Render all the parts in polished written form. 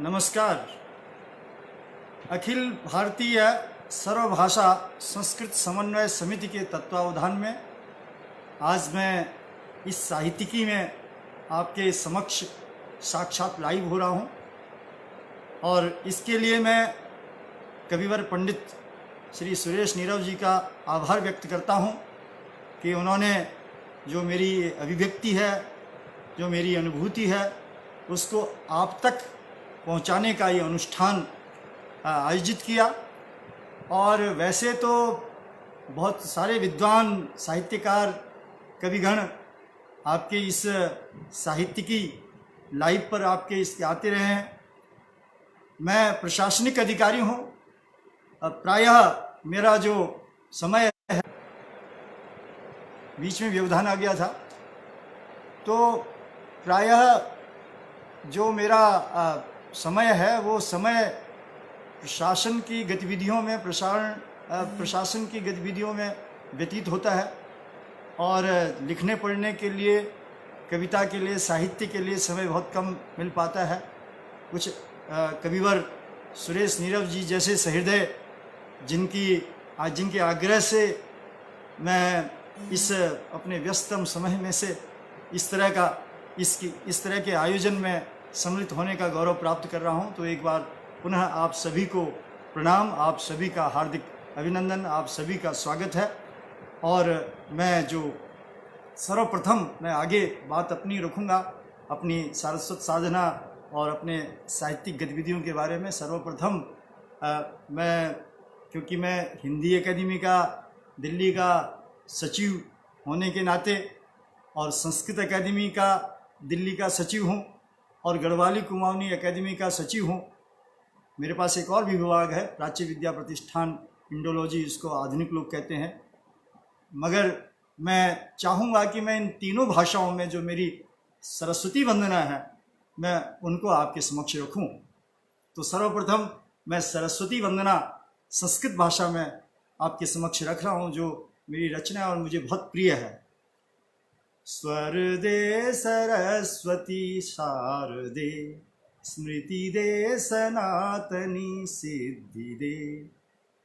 नमस्कार। अखिल भारतीय सर्वभाषा संस्कृत समन्वय समिति के तत्वावधान में आज मैं इस साहित्यिकी में आपके समक्ष साक्षात लाइव हो रहा हूँ और इसके लिए मैं कविवर पंडित श्री सुरेश नीरव जी का आभार व्यक्त करता हूँ कि उन्होंने जो मेरी अभिव्यक्ति है, जो मेरी अनुभूति है, उसको आप तक पहुंचाने का ये अनुष्ठान आयोजित किया। और वैसे तो बहुत सारे विद्वान साहित्यकार कविगण आपके इस साहित्यिकी लाइव पर आपके इसके आते रहे हैं। मैं प्रशासनिक अधिकारी हूँ। प्रायः मेरा जो समय है, बीच में व्यवधान आ गया था, तो प्रायः जो मेरा समय है वो समय प्रशासन की गतिविधियों में प्रशासन की गतिविधियों में व्यतीत होता है और लिखने पढ़ने के लिए, कविता के लिए, साहित्य के लिए समय बहुत कम मिल पाता है। कुछ कविवर सुरेश नीरव जी जैसे सहृदय जिनके आग्रह से मैं इस अपने व्यस्तम समय में से इस तरह के आयोजन में सम्मिलित होने का गौरव प्राप्त कर रहा हूं। तो एक बार पुनः आप सभी को प्रणाम, आप सभी का हार्दिक अभिनंदन, आप सभी का स्वागत है। और मैं जो सर्वप्रथम मैं आगे बात अपनी रखूंगा, अपनी सारस्वत साधना और अपने साहित्यिक गतिविधियों के बारे में। सर्वप्रथम क्योंकि मैं हिंदी एकेडमी का दिल्ली का सचिव होने के नाते और संस्कृत एकेडमी का दिल्ली का सचिव हूँ और गढ़वाली कुमाऊनी एकेडमी का सचिव हूँ। मेरे पास एक और भी विभाग है, प्राच्य विद्या प्रतिष्ठान, इंडोलॉजी, इसको आधुनिक लोग कहते हैं। मगर मैं चाहूँगा कि मैं इन तीनों भाषाओं में जो मेरी सरस्वती वंदना है, मैं उनको आपके समक्ष रखूँ। तो सर्वप्रथम मैं सरस्वती वंदना संस्कृत भाषा में आपके समक्ष रख रहा हूँ, जो मेरी रचना है और मुझे बहुत प्रिय है। स्वर दे सरस्वती शारदे, स्मृति दे सनातनी सिद्धि दे,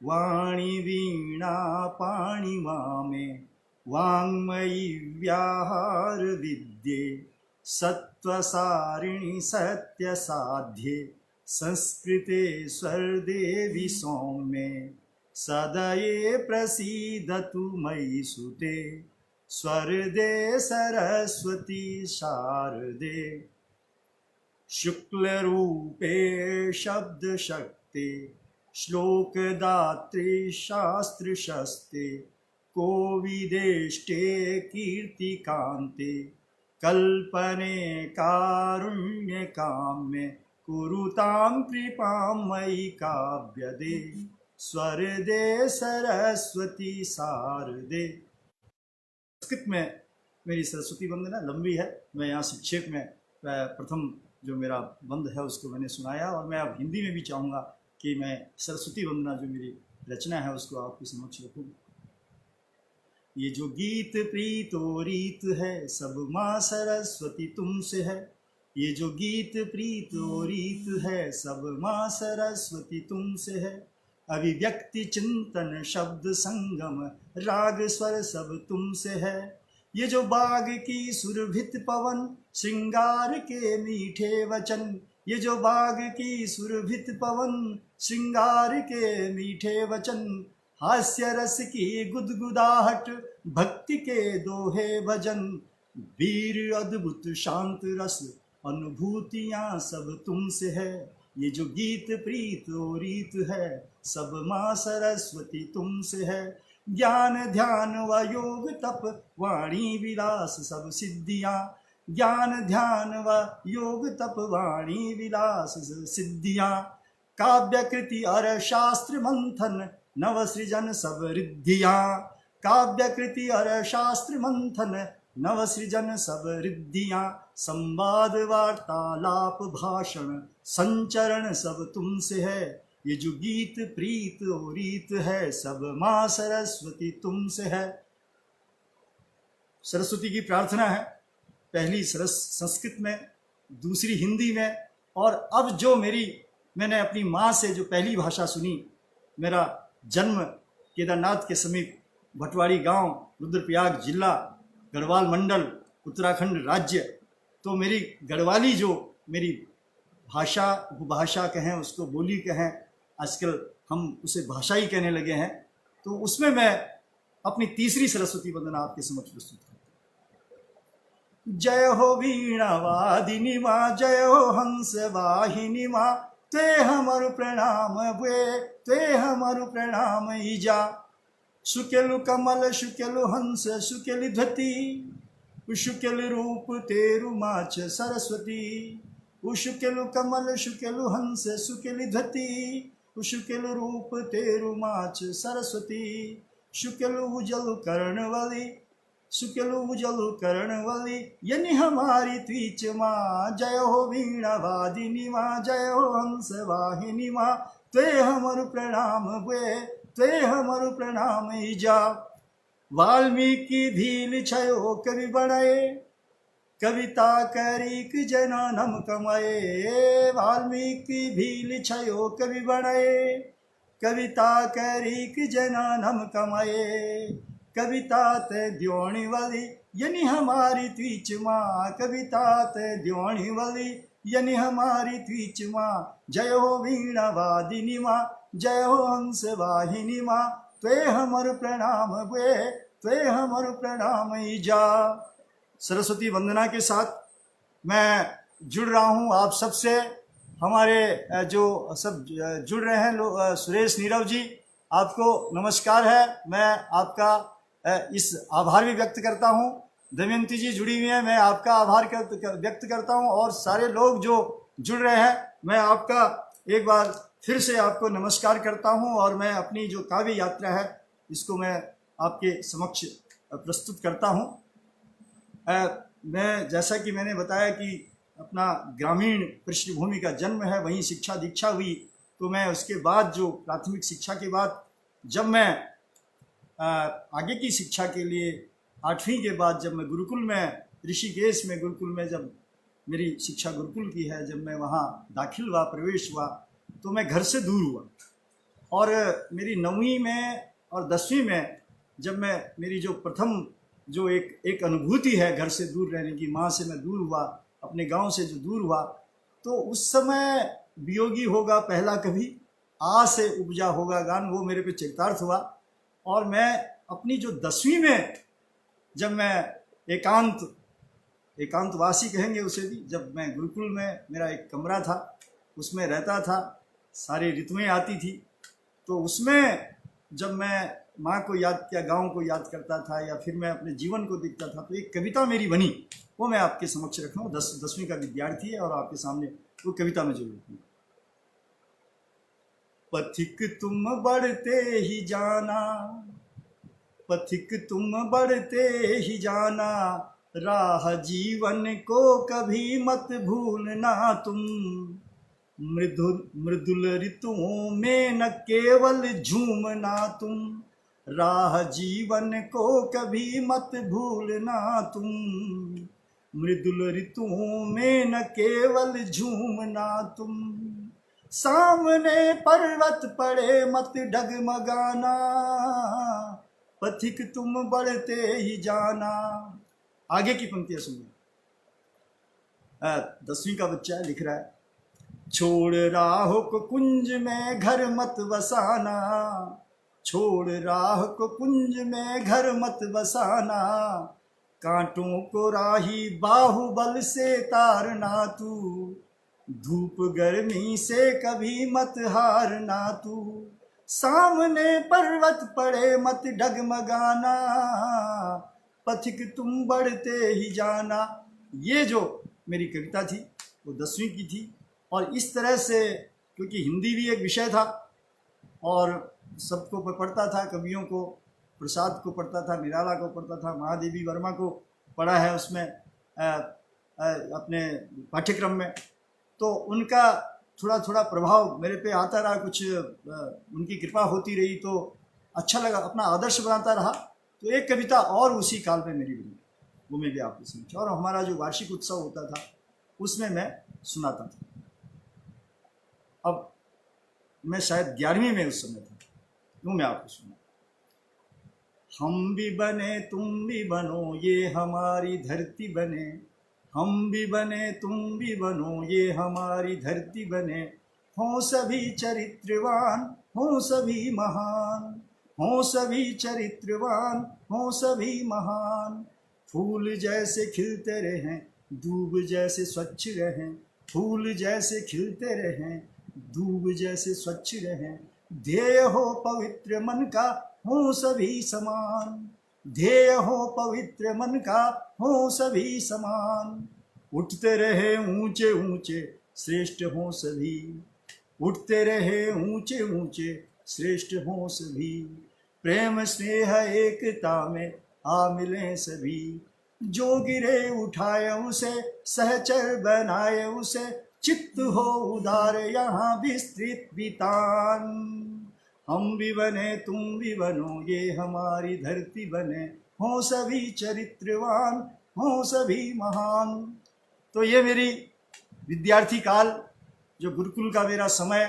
वाणी वीणा पाणिमा में वाङ्मयी व्याहार विद्ये, सत्वसारिणी सत्य साध्ये, संस्कृते स्वर्देवी सौम्ये, सदये प्रसीदतु मयि सुते, स्वर दे सरस्वती शारदे। शुक्ल रूपे शब्द शक्ति, श्लोक दात्री शास्त्र शस्ते, कोविदेष्टे कीर्ति कांते, कल्पने कारुण्य काम्य, कुरुतां कृपां मयि काव्यदे, स्वर दे सरस्वती शारदे। संस्कृत में मेरी सरस्वती वंदना लंबी है। मैं यहाँ संक्षेप में प्रथम जो मेरा बंद है उसको मैंने सुनाया और मैं अब हिंदी में भी चाहूँगा कि मैं सरस्वती वंदना जो मेरी रचना है उसको आपके समक्ष रखूँ। ये जो गीत प्रीतो रीत है, सब माँ सरस्वती तुमसे है। ये जो गीत प्रीतो रीत है, सब माँ सरस्वती तुमसे है। अभिव्यक्ति चिंतन शब्द संगम राग स्वर सब तुमसे है। ये जो बाग की सुरभित पवन, श्रृंगार के मीठे वचन, ये जो बाग की सुरभित पवन, श्रृंगार के मीठे वचन, हास्य रस की गुदगुदाहट, भक्ति के दोहे भजन, वीर अद्भुत शांत रस, अनुभूतियाँ सब तुमसे है। ये जो गीत प्रीत और रीत है, सब माँ सरस्वती तुमसे है। ज्ञान ध्यान व योग तप, वाणी विलास सब सिद्धियाँ, ज्ञान ध्यान व योग तप, वाणी विलास सब सिद्धियाँ, काव्य कृति और शास्त्र मंथन, नव सृजन सब रिद्धियाँ, काव्य कृति और शास्त्र मंथन, नव सृजन सब रिद्धियाँ, संवाद वार्तालाप भाषण संचरण सब तुमसे है। ये जो गीत प्रीत और रीत है, सब माँ सरस्वती तुमसे है। सरस्वती की प्रार्थना है, पहली संस्कृत में, दूसरी हिंदी में और अब जो मैंने अपनी माँ से जो पहली भाषा सुनी, मेरा जन्म केदारनाथ के समीप भटवाड़ी गांव, रुद्रप्रयाग जिला, गढ़वाल मंडल, उत्तराखंड राज्य। तो मेरी गढ़वाली जो मेरी भाषा, उपभाषा कहें उसको, बोली कहें, आजकल हम उसे भाषा ही कहने लगे हैं, तो उसमें मैं अपनी तीसरी सरस्वती वंदना आपके समक्ष प्रस्तुत करता हूँ। जय हो वीणा वादिनी माँ, जय हो हंस वाहिनी माँ, ते हमर प्रणाम वे, ते हमर प्रणाम ईजा। सुकेलु कमल सुकेलु हंस सुकेलि ध्वति, शुकेलु रूप तेरु माच सरस्वती। शुकेलु कमल शुकेलु हंस सुकेलि ध्वति, शुकेलु रूप तेरु माच सरस्वती। शुकेलु उजल कर्णवली, शुकेलु उजल कर्णवली, यनि हमारी त्वीच माँ। जय हो वीणा वादिनी माँ, जय हो हंस वाहिनी माँ, ते हमर प्रणाम वे, ते हमर प्रणाम ईजा। वाल्मीकि भील छयो कवि बनाए, कविता करीक जनानम कमाए। वाल्मीकि भील छयो कवि बनाए, कविता करीक जनानम कमाए। कविता ते द्योणी वाली, यनि हमारी त्वीच माँ, कविता ते द्योणी वाली, यनि हमारी त्वीच माँ। जय हो वीणा वादिनी माँ, जय हो हंस वाहिनी माँ, त्वे हमर प्रणाम वे, त्वे हमर प्रणाम ईजा। सरस्वती वंदना के साथ मैं जुड़ रहा हूँ आप सबसे। हमारे जो सब जुड़ रहे हैं लोग, सुरेश नीरव जी, आपको नमस्कार है। मैं आपका इस आभार भी व्यक्त करता हूँ। दमयंती जी जुड़ी हुई हैं, मैं आपका आभार व्यक्त करता हूँ। और सारे लोग जो जुड़ रहे हैं, मैं आपका एक बार फिर से आपको नमस्कार करता हूँ। और मैं अपनी जो काव्य यात्रा है इसको मैं आपके समक्ष प्रस्तुत करता हूँ। मैं, जैसा कि मैंने बताया कि अपना ग्रामीण पृष्ठभूमि का जन्म है, वहीं शिक्षा दीक्षा हुई। तो मैं उसके बाद जो प्राथमिक शिक्षा के बाद जब मैं आगे की शिक्षा के लिए 8वीं के बाद जब मैं गुरुकुल में, ऋषिकेश में गुरुकुल में जब मेरी शिक्षा गुरुकुल की है, जब मैं वहाँ दाखिल हुआ, प्रवेश हुआ, तो मैं घर से दूर हुआ। और मेरी 9वीं में और 10वीं में जब मैं, मेरी जो प्रथम जो एक अनुभूति है घर से दूर रहने की, माँ से मैं दूर हुआ, अपने गांव से जो दूर हुआ, तो उस समय वियोगी होगा पहला कभी, आ से उपजा होगा गान, वो मेरे पे चरितार्थ हुआ। और मैं अपनी जो 10वीं में जब मैं एकांतवासी कहेंगे उसे भी, जब मैं गुरुकुल में, मेरा एक कमरा था, उसमें रहता था, सारी ऋतुएं आती थी, तो उसमें जब मैं माँ को याद किया, गाँव को याद करता था, या फिर मैं अपने जीवन को देखता था, तो एक कविता मेरी बनी, वो मैं आपके समक्ष रख रहा हूँ। 10वीं का विद्यार्थी है और आपके सामने वो कविता में जरूर रखूँगा। पथिक तुम बढ़ते ही जाना, पथिक तुम बढ़ते ही जाना, राह जीवन को कभी मत भूलना तुम। मृदुल ऋतुओं में न केवल झूमना तुम, राह जीवन को कभी मत भूलना तुम। मृदुल ऋतुओं में न केवल झूमना तुम। सामने पर्वत पड़े मत डगमगाना, पथिक तुम बढ़ते ही जाना। आगे की पंक्तियां सुनिए। 10वीं का बच्चा लिख रहा है, छोड़ राह को कुंज में घर मत बसाना, छोड़ राह को कुंज में घर मत बसाना। कांटों को राही बाहुबल से तारना तू, धूप गर्मी से कभी मत हारना तू। सामने पर्वत पड़े मत डगमगाना, पथिक तुम बढ़ते ही जाना। ये जो मेरी कविता थी वो 10वीं की थी। और इस तरह से, क्योंकि हिंदी भी एक विषय था और सबको पढ़ता था, कवियों को, प्रसाद को पढ़ता था, निराला को पढ़ता था, महादेवी वर्मा को पढ़ा है उसमें अपने पाठ्यक्रम में, तो उनका थोड़ा थोड़ा प्रभाव मेरे पे आता रहा, कुछ उनकी कृपा होती रही, तो अच्छा लगा, अपना आदर्श बनाता रहा। तो एक कविता और उसी काल में मेरी बनी, वो मैं भी आपको सुनाऊँ। और हमारा जो वार्षिक उत्सव होता था उसमें मैं सुनाता था। अब मैं शायद 11वीं में उस समय था, यूँ मैं आपको सुना। हम भी बने तुम भी बनो ये हमारी धरती बने, हम भी बने तुम भी बनो ये हमारी धरती बने, हों सभी चरित्रवान हों सभी महान, हों सभी चरित्रवान हों सभी महान, फूल जैसे खिलते रहें दूब जैसे स्वच्छ रहें, फूल जैसे खिलते रहें दूब जैसे स्वच्छ रहें, ध्येय हो पवित्र मन का हो सभी समान, ध्येय हो पवित्र मन का हो सभी समान, उठते रहे ऊंचे ऊंचे श्रेष्ठ हो सभी, उठते रहे ऊंचे ऊंचे श्रेष्ठ हो सभी, प्रेम स्नेह एकता में आ मिले सभी, जो गिरे उठाए उसे सहचर बनाए उसे, चित्त हो उदार यहाँ विस्तृत वितान, हम भी बने तुम भी बनो ये हमारी धरती बने, हो सभी चरित्रवान हो सभी महान। तो ये मेरी विद्यार्थी काल, जो गुरुकुल का मेरा समय,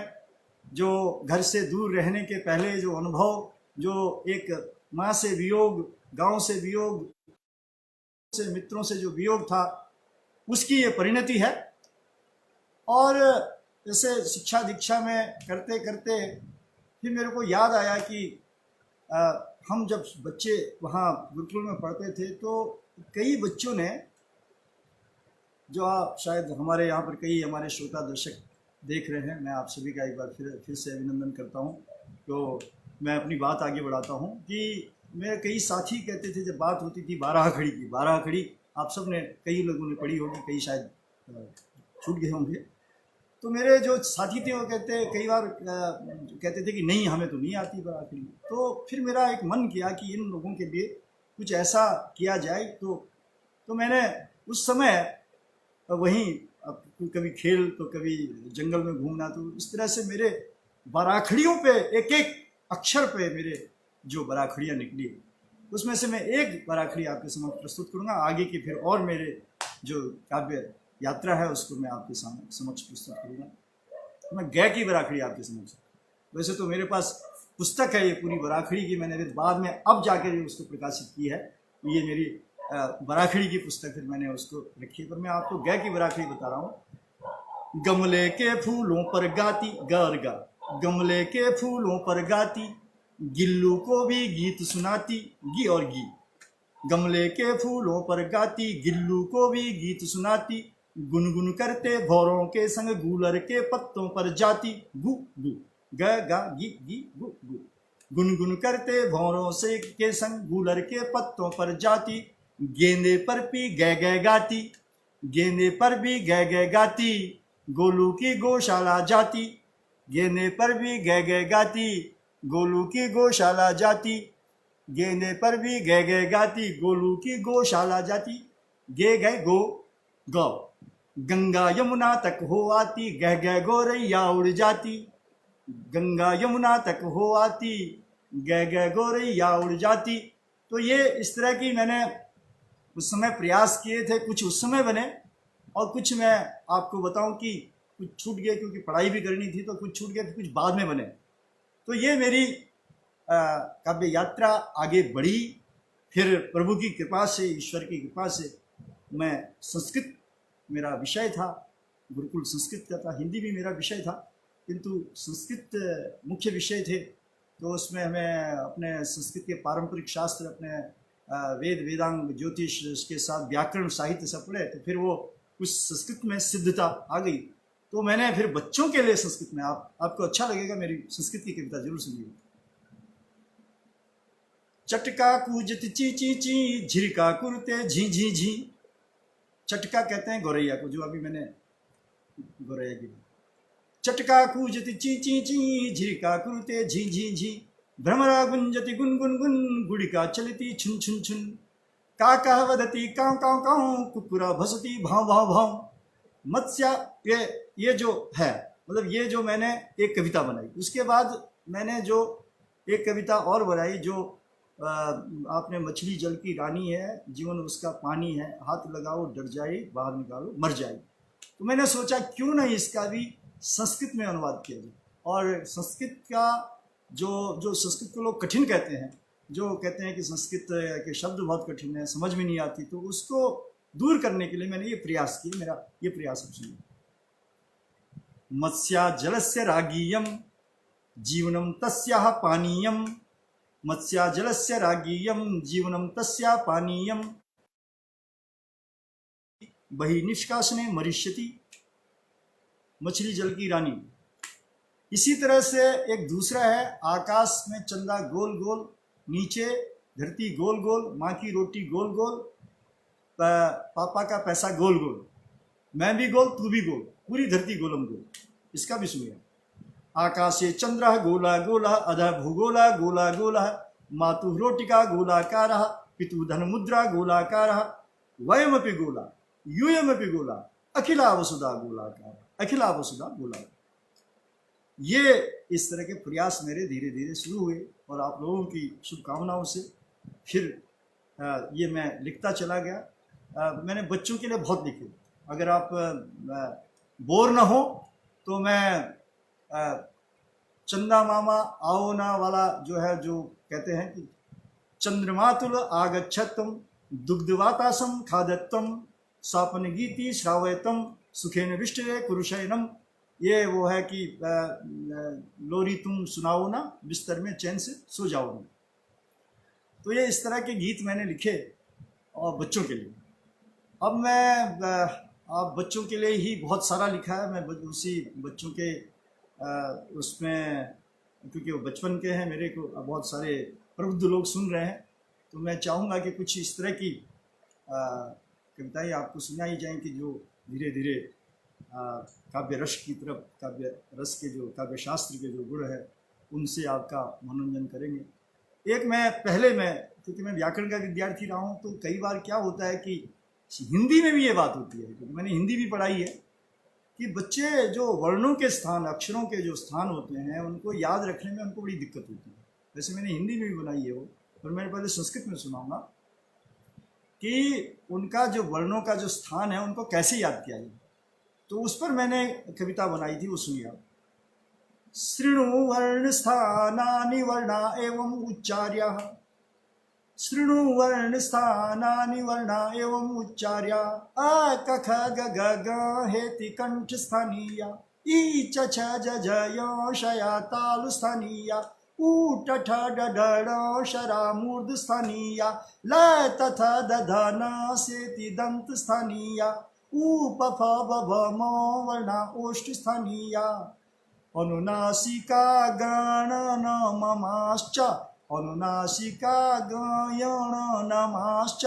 जो घर से दूर रहने के पहले जो अनुभव, जो एक माँ से वियोग, गांव से वियोग, से मित्रों से जो वियोग था, उसकी ये परिणति है। और जैसे शिक्षा दीक्षा में करते करते फिर मेरे को याद आया कि हम जब बच्चे वहाँ गुरुकुल में पढ़ते थे तो कई बच्चों ने, जो आप शायद हमारे यहाँ पर कई हमारे श्रोता दर्शक देख रहे हैं, मैं आप सभी का एक बार फिर से अभिनंदन करता हूँ। तो मैं अपनी बात आगे बढ़ाता हूँ कि मेरे कई साथी कहते थे, जब बात होती थी बाराखड़ी की, बाराखड़ी आप सब ने, कई लोगों ने पढ़ी होगी, कई शायद छूट गए होंगे, तो मेरे जो साथी थे वो कई बार कहते थे कि नहीं हमें तो नहीं आती बाराखड़ी। तो फिर मेरा एक मन किया कि इन लोगों के लिए कुछ ऐसा किया जाए। तो मैंने उस समय वहीं कभी खेल तो कभी जंगल में घूमना, तो इस तरह से मेरे बाराखड़ियों पे एक एक अक्षर पे मेरे जो बाराखड़ियाँ निकली, उसमें से मैं एक बाराखड़ी आपके समक्ष प्रस्तुत करूँगा। आगे की फिर और मेरे जो काव्य यात्रा है उसको मैं आपके समक्ष प्रस्तुत करूँगा। मैं गै की बाराखड़ी आपके समक्ष, वैसे तो मेरे पास पुस्तक है ये पूरी बाराखड़ी की, मैंने बाद में अब जाकर उसको प्रकाशित की है, ये मेरी बाराखड़ी की पुस्तक है, मैंने उसको रखी है, पर मैं आपको गै की बाराखड़ी बता रहा हूँ। गमले के फूलों पर गाती गा, गमले के फूलों पर गाती, गिल्लू को भी गीत सुनाती, गी और गी, गमले के फूलों पर गाती, गिल्लू को भी गीत सुनाती, गुनगुन करते भौरों के संग गूलर के पत्तों पर जाती, गु गु ग गा गी गी गु गु, गुनगुन करते भौरों से के संग गूलर के पत्तों पर जाती, गेंदे पर भी गै गै गाती, गेंदे पर भी गै गै गाती, गोलू की गौशाला जाती, गेंदे पर भी गै गै गाती, गोलू की गौशाला जाती, गेंदे पर भी गै गै गाती, गोलू की गौशाला जाती, गे गै गो गौ, गंगा यमुना तक हो आती, गह गह गोरैया उड़ जाती, गंगा यमुना तक हो आती, गह गह गोरैया उड़ जाती। तो ये इस तरह की मैंने उस समय प्रयास किए थे, कुछ उस समय बने और कुछ मैं आपको बताऊं कि कुछ छूट गए, क्योंकि पढ़ाई भी करनी थी, तो कुछ छूट गए, कुछ बाद में बने। तो ये मेरी काव्य यात्रा आगे बढ़ी। फिर प्रभु की कृपा से, ईश्वर की कृपा से, मैं संस्कृत मेरा विषय था, गुरुकुल संस्कृत का था, हिंदी भी मेरा विषय था, किंतु संस्कृत मुख्य विषय थे। तो उसमें हमें अपने संस्कृत के पारंपरिक शास्त्र, अपने वेद वेदांग ज्योतिष के साथ व्याकरण साहित्य सब पढ़े, तो फिर वो उस संस्कृत में सिद्धता आ गई। तो मैंने फिर बच्चों के लिए संस्कृत में, आपको अच्छा लगेगा, मेरी संस्कृत की कविता जरूर सुनिए। चटका कूजत ची ची ची, झिरका कुरते झी झी झी। चटका कहते हैं गौरैया को, जो अभी मैंने गौरैया की। चटका कूजत ची ची ची, झिरका कुरते झी झी झी, भ्रमरा गुंजति गुन गुन गुन, गुड़िका चलती छुन छुन छुन, काका वदती काव काव काव, कुकुरा भसती भाव भाव भाव। मत्स्य, ये जो है, मतलब ये जो मैंने एक कविता बनाई, उसके बाद मैंने जो एक कविता और बनाई, जो आपने मछली जल की रानी है, जीवन उसका पानी है, हाथ लगाओ डर जाए, बाहर निकालो मर जाए। तो मैंने सोचा क्यों नहीं इसका भी संस्कृत में अनुवाद किया जाए। और संस्कृत का जो संस्कृत को लोग कठिन कहते हैं, जो कहते हैं कि संस्कृत के शब्द बहुत कठिन है, समझ में नहीं आती, तो उसको दूर करने के लिए मैंने ये प्रयास किया। मेरा ये प्रयास अब सुनिए। मत्स्या जलस्य रागीयम जीवनम तस्याः पानीयम, मत्स्या जलस्य रागीयम जीवनम तस्या पानीयम, बहि निष्कासने मरिष्यति। मछली जल की रानी। इसी तरह से एक दूसरा है, आकाश में चंदा गोल गोल, नीचे धरती गोल गोल, माँ की रोटी गोल गोल, पापा का पैसा गोल गोल, मैं भी गोल तू भी गोल, पूरी धरती गोलम गोल। इसका भी सुनिए। आकाशे चंद्र गोला गोला अधः भूगोला गोला गोला, मातुः रोटिका गोलाकारः पितुः धनमुद्रा गोलाकारः, वयमपि गोला यूयमपि गोला अखिला वसुधा गोलाकार, अखिला वसुधा गोलाकार। ये इस तरह के प्रयास मेरे धीरे धीरे शुरू हुए और आप लोगों की शुभकामनाओं से फिर ये मैं लिखता चला गया। मैंने बच्चों के लिए बहुत लिखे। अगर आप बोर न हो तो मैं चंदा मामा आओ ना वाला जो है, जो कहते हैं कि चंद्रमातुल आगच्छत्तम दुग्धवातासम खादत्तम सापन गीति श्रावयतम सुखेन विष्टये कुरुशयनम, ये वो है कि लोरी तुम सुनाओ ना, बिस्तर में चैन से सो जाओ ना। तो ये इस तरह के गीत मैंने लिखे और बच्चों के लिए। अब मैं आप बच्चों के लिए ही बहुत सारा लिखा है। मैं उसी बच्चों के उसमें, क्योंकि वो बचपन के हैं, मेरे को बहुत सारे प्रबुद्ध लोग सुन रहे हैं, तो मैं चाहूँगा कि कुछ इस तरह की कविताएं आपको सुनाई जाएं कि जो धीरे धीरे काव्य रस की तरफ, काव्य रस के जो काव्य शास्त्र के जो गुण है उनसे आपका मनोरंजन करेंगे। एक मैं पहले क्योंकि मैं व्याकरण का विद्यार्थी रहा हूँ, तो कई बार क्या होता है कि हिंदी में भी ये बात होती है, क्योंकि मैंने हिंदी भी पढ़ाई है, कि बच्चे जो वर्णों के स्थान, अक्षरों के जो स्थान होते हैं, उनको याद रखने में उनको बड़ी दिक्कत होती है। वैसे मैंने हिंदी में भी बनाई है वो, पर मैं पहले संस्कृत में सुनाऊंगा कि उनका जो वर्णों का जो स्थान है उनको कैसे याद किया जाए। तो उस पर मैंने कविता बनाई थी, वो सुनिए आप। शृणु वर्ण स्थानानि वर्णा एवं उच्चार्याः, शृणु वर्ण स्थानानि वर्णा एवं उच्चार्या, अ क ख ग घ ङ हेति कंठ स्थानीया, ई च छ ज झ य शया तालु स्थानीया, ऊ ट ठ ड ढ ण शरा मूर्ध स्थानीया, ल त थ द ध न सेति दंत स्थानीया, ऊ प फ ब भ म वर्णा ओष्ठ स्थानीया, अनुनासिका गण न ममाश्च, अनुनासिका गयण नमाश्च,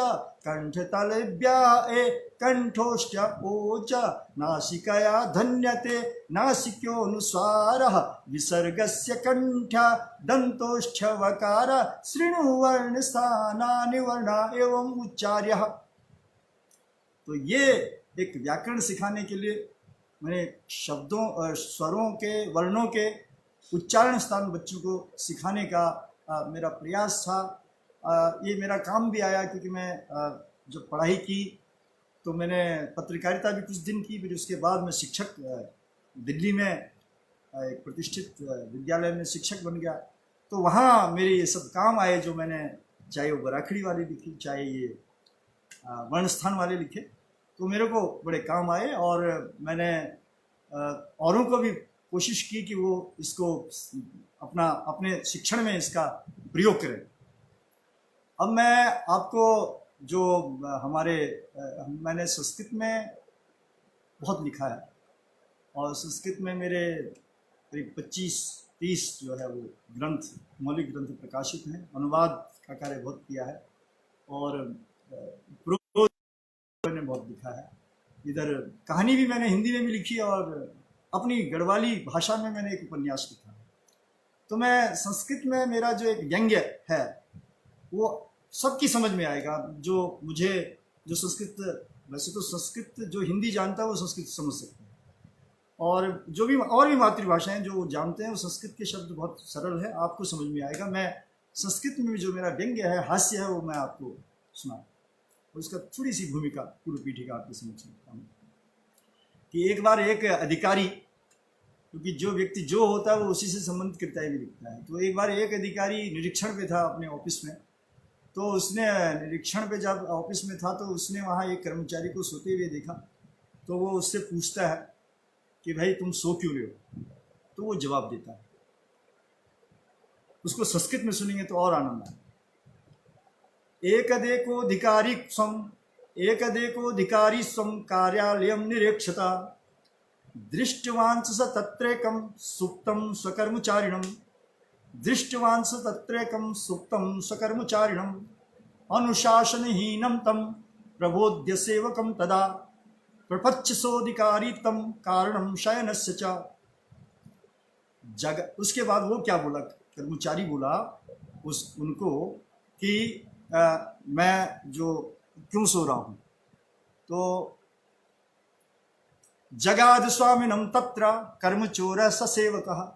कंठतलभ्या ए कंठोश्च ओच, नासिकया धन्यते नासिक्योऽनुस्वारः, विसर्गस्य कंठ्या दन्तोश्च वकार, शृणु वर्ण स्थानानि वर्णा एवं उच्चार्यः। तो ये एक व्याकरण सिखाने के लिए मैंने शब्दों, स्वरों के, वर्णों के उच्चारण स्थान बच्चों को सिखाने का मेरा प्रयास था। ये मेरा काम भी आया, क्योंकि मैं जब पढ़ाई की तो मैंने पत्रकारिता भी कुछ दिन की, फिर उसके बाद मैं शिक्षक दिल्ली में एक प्रतिष्ठित विद्यालय में शिक्षक बन गया। तो वहाँ मेरे ये सब काम आए, जो मैंने चाहे वो बराखड़ी वाले लिखे, चाहे ये वर्ण स्थान वाले लिखे, तो मेरे को बड़े काम आए। और मैंने औरों को भी कोशिश की कि वो इसको अपने शिक्षण में इसका प्रयोग करें। अब मैं आपको जो मैंने संस्कृत में बहुत लिखा है, और संस्कृत में मेरे करीब 25-30 जो है वो ग्रंथ, मौलिक ग्रंथ प्रकाशित हैं। अनुवाद का कार्य बहुत किया है, और प्रोज मैंने बहुत लिखा है। इधर कहानी भी मैंने हिंदी में भी लिखी, और अपनी गढ़वाली भाषा में मैंने एक उपन्यास लिखा। तो मैं संस्कृत में मेरा जो एक व्यंग्य है वो सबकी समझ में आएगा। जो संस्कृत, वैसे तो संस्कृत जो हिंदी जानता है वो संस्कृत समझ सकता है, और जो भी और भी मातृभाषाएं जो जानते हैं वो संस्कृत के शब्द बहुत सरल है, आपको समझ में आएगा। मैं संस्कृत में जो मेरा व्यंग्य है, हास्य है, वो मैं आपको सुना, और उसका थोड़ी सी भूमिका, पूर्व पीठिका आपके समझ सकता हूँ। कि एक बार एक अधिकारी क्योंकि जो व्यक्ति जो होता है वो उसी से संबंधित कृत्य भी लिखता है। तो एक बार एक अधिकारी निरीक्षण पे था अपने ऑफिस में, तो उसने निरीक्षण पे जब ऑफिस में था तो उसने वहाँ एक कर्मचारी को सोते हुए देखा। तो वो उससे पूछता है कि भाई तुम सो क्यों रहे हो? तो वो जवाब देता है। उसको संस्कृत में सुनेंगे तो और आनंद आए। एकदेकोधिकारी स्वं कार्यालयं निरीक्षता दृष्टवान् स तत्रैकं सुप्तं स्वकर्मचारिणं दृष्टवान् स तत्रैकं सुप्तं स्वकर्मचारिणं अनुशासनहीनं तं प्रबोध्य सेवकं तदा प्रपच्यसोऽधिकारी तं कारणं शयनस्य च। उसके बाद वो क्या बोला, कर्मचारी बोला उनको कि मैं जो क्यों सो रहा हूँ? तो जगाद स्वामिनं तत्र कर्मचोरः स सेवकः,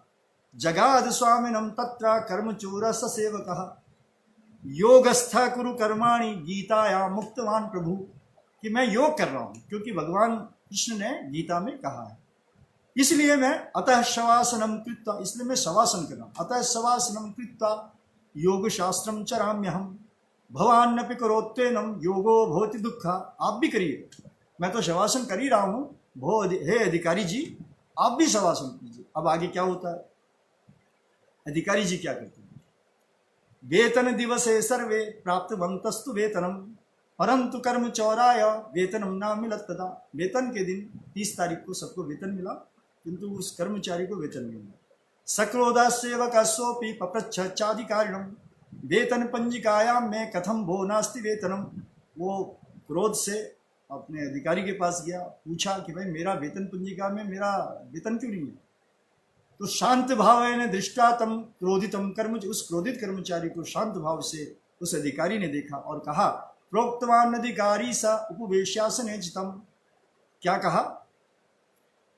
जगाद स्वामिनं तत्र कर्मचोरः स सेवकः योगस्थ कुरु कर्माणि गीतायां मुक्तवान प्रभु। कि मैं योग कर रहा हूँ क्योंकि भगवान कृष्ण ने गीता में कहा है, इसलिए मैं अतः शवासनम कृत्वा, इसलिए मैं शवासन कर रहा हूँ। अतः शवासनम कृत्वा योग शास्त्रम चराम्यहम भवान्नपि करोत्येनम योगो भवति दुःखा। आप भी करिए, मैं तो शवासन कर ही रहा हूँ, हे अधिकारी जी आप भी शवासन कीजिए। अब आगे क्या होता है, अधिकारी जी क्या करते हैं? वेतन दिवसे सर्वे प्राप्तवन्तस्तु वेतनम परंतु कर्म चौराय वेतनम न मिलत तथा। वेतन के दिन 30 तारीख को सबको वेतन मिला, किंतु उस कर्मचारी को वेतन नहीं मिला। सक्रोधा सेवक सोपी पप्रच्छ चाधिकारिणम वेतन पंजिकायां में कथम भो नास्ति वेतनम। वो क्रोध से अपने अधिकारी के पास गया, पूछा कि भाई मेरा वेतन पंजिका में मेरा वेतन क्यों नहीं है? तो शांत भावेन दृष्टा तम क्रोधितम कर्म, उस क्रोधित कर्मचारी को शांत भाव से उस अधिकारी ने देखा और कहा प्रोक्तवान अधिकारी सा उपवेश्यासने जितम। क्या कहा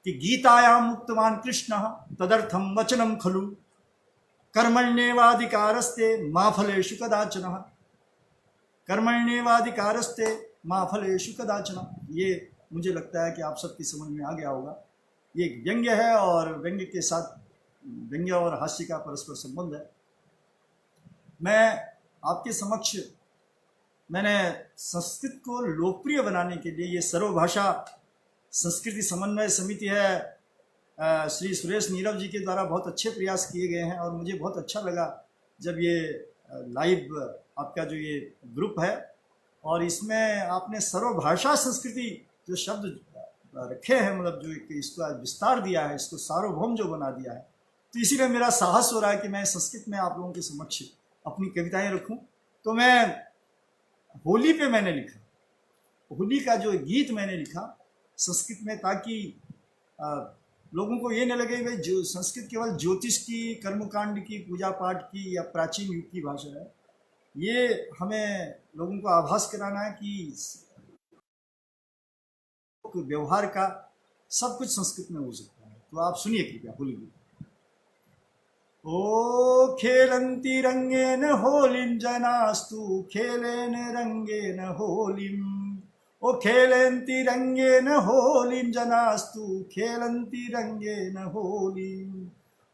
कि गीतायां मुक्तवान कृष्ण तदर्थम वचनम खलु कर्मण्येवाधिकारस्ते मा फलेषु कदाचन। कर्मण्येवाधिकारस्ते मा फलेषु कदाचन, ये मुझे लगता है कि आप सबकी समझ में आ गया होगा। ये एक व्यंग्य है और व्यंग्य के साथ व्यंग्य और हास्य का परस्पर संबंध है। मैं आपके समक्ष, मैंने संस्कृत को लोकप्रिय बनाने के लिए, ये सर्वभाषा संस्कृति समन्वय समिति है, श्री सुरेश नीरव जी के द्वारा बहुत अच्छे प्रयास किए गए हैं और मुझे बहुत अच्छा लगा जब ये लाइव आपका जो ये ग्रुप है और इसमें आपने सर्वभाषा संस्कृति जो शब्द रखे हैं, मतलब जो इसका विस्तार दिया है, इसको सार्वभौम जो बना दिया है, तो इसीलिए मेरा साहस हो रहा है कि मैं संस्कृत में आप लोगों के समक्ष अपनी कविताएं रखूं। तो मैं होली पे मैंने लिखा, होली का जो गीत मैंने लिखा संस्कृत में, ताकि लोगों को ये न लगे भाई जो संस्कृत केवल ज्योतिष की, कर्मकांड की, पूजा पाठ की या प्राचीन युग की भाषा है। ये हमें लोगों को आभास कराना है कि व्यवहार का सब कुछ संस्कृत में हो सकता है। तो आप सुनिए कृपया होली गीत। ओ खेलन्ति रंगेन होलिं जनास्तु खेलेन रंगेन होलिं। ओ खेलन्ति रंगेन होलिं जनास्तु खेलन्ति रंगेन होलिं।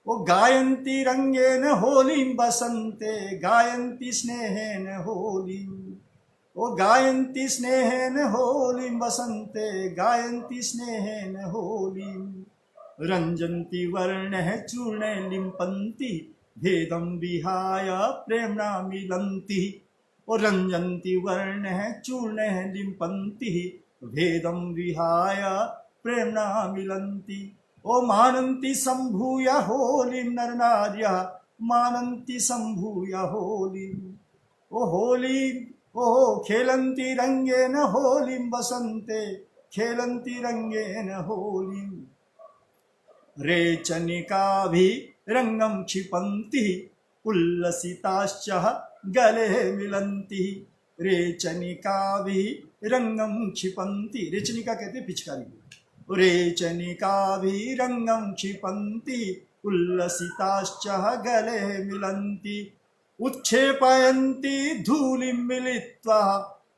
ओ गायन्ति रंगेन होलिं बसन्ते गायन्ति स्नेहेन होलिं। ओ गायन्ति स्नेहेन होलिं बसन्ते गायन्ति स्नेहेन होलिं। रंजन्ति वर्णः चूर्णे लिम्पन्ति भेदं विहाय प्रेम्णा मिलन्ति। ओ रंजन्ति वर्णः चूर्णे लिम्पन्ति भेदं विहाय प्रेम्णा मिलन्ति। ओ मानन्ति सम्भूय होलिं नरनार्यः मानन्ति सम्भूय होलिं। ओ होली ओ खेलन्ति रंगेन होलिं बसन्ते खेलन्ति रंगेन होलिं। रेचनिकाभिरंगं क्षिपन्ति उल्लसिताश्च गले मिलन्ति। रेचनिकाभिरंगं क्षिपन्ति, रेचनिका कहते हैं पिचकारी को। रेचनिकाभिरंगं क्षिपन्ति उल्लसिताश्च गले मिलन्ति। उत्क्षेपयन्ति धूलिं मिलित्वा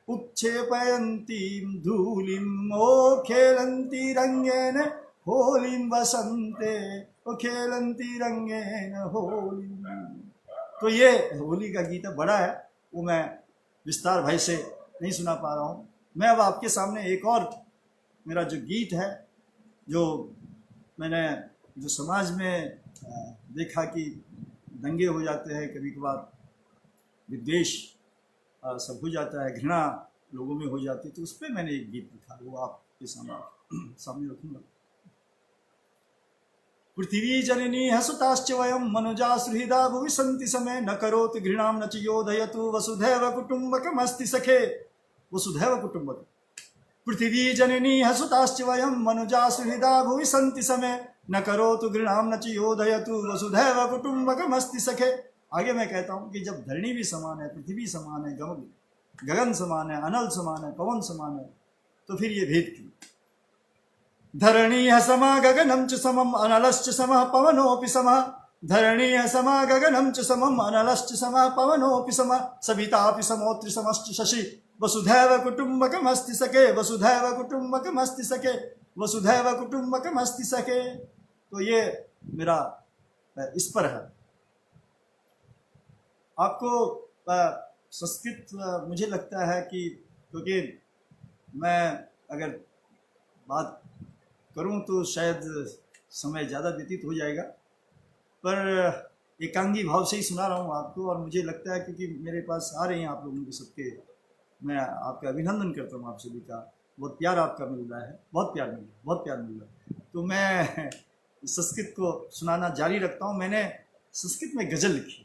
उत्क्षेपयन्ति धूलिं। ओ खेलन्ति रंगेन होलीं वसंते ओ खेलंती रंगेन होली। तो ये होली का गीत बड़ा है, वो मैं विस्तार भाई से नहीं सुना पा रहा हूँ। मैं अब आपके सामने एक और मेरा जो गीत है, जो मैंने जो समाज में देखा कि दंगे हो जाते हैं, कभी कभार विद्वेष सब हो जाता है, घृणा लोगों में हो जाती है, तो उस पर मैंने एक गीत लिखा, वो आपके सामने रखूंगा। पृथ्वी जननी हसुताश्च वयं मनुजा सुहृदा भुवि सन्ति समय न करोतु घृणां न च योधयतु वसुधैव कुटुम्बकमस्ति सखे। वसुधैव कुटुम्बकम्। पृथ्वी जननी हसुताश्च वयं मनुजा सुहृदा भुवि सन्ति समय न करोतु घृणां न च योधयतु वसुधैव कुटुम्बकमस्ति सखे। आगे मैं कहता हूँ कि जब धरणी भी समान है, पृथ्वी समान है, गगन समान है, अनल समान है, पवन समान है, तो फिर ये भेद क्यों? धरणी समा गगनं च समम अनलश्च समः पवनोऽपि समः। धरणी समा गगनं च समम अनलश्च समः पवनोऽपि समः। सवितापि समोऽत्रि समश्च शशि वसुधैव कुटुम्बकमस्ति सखे। वसुधैव कुटुम्बकमस्ति सखे। वसुधैव कुटुम्बकमस्ति सखे। तो ये मेरा इस पर है। आपको संस्कृत मुझे लगता है कि, क्योंकि मैं अगर बात करूं तो शायद समय ज़्यादा व्यतीत हो जाएगा, पर एकांगी भाव से ही सुना रहा हूं आपको। और मुझे लगता है क्योंकि मेरे पास आ रहे हैं आप लोगों के सबके, मैं आपका अभिनंदन करता हूं, आप सभी का बहुत प्यार आपका मिल रहा है, बहुत प्यार मिल रहा है, बहुत प्यार मिल रहा है। तो मैं संस्कृत को सुनाना जारी रखता हूँ। मैंने संस्कृत में गज़ल लिखी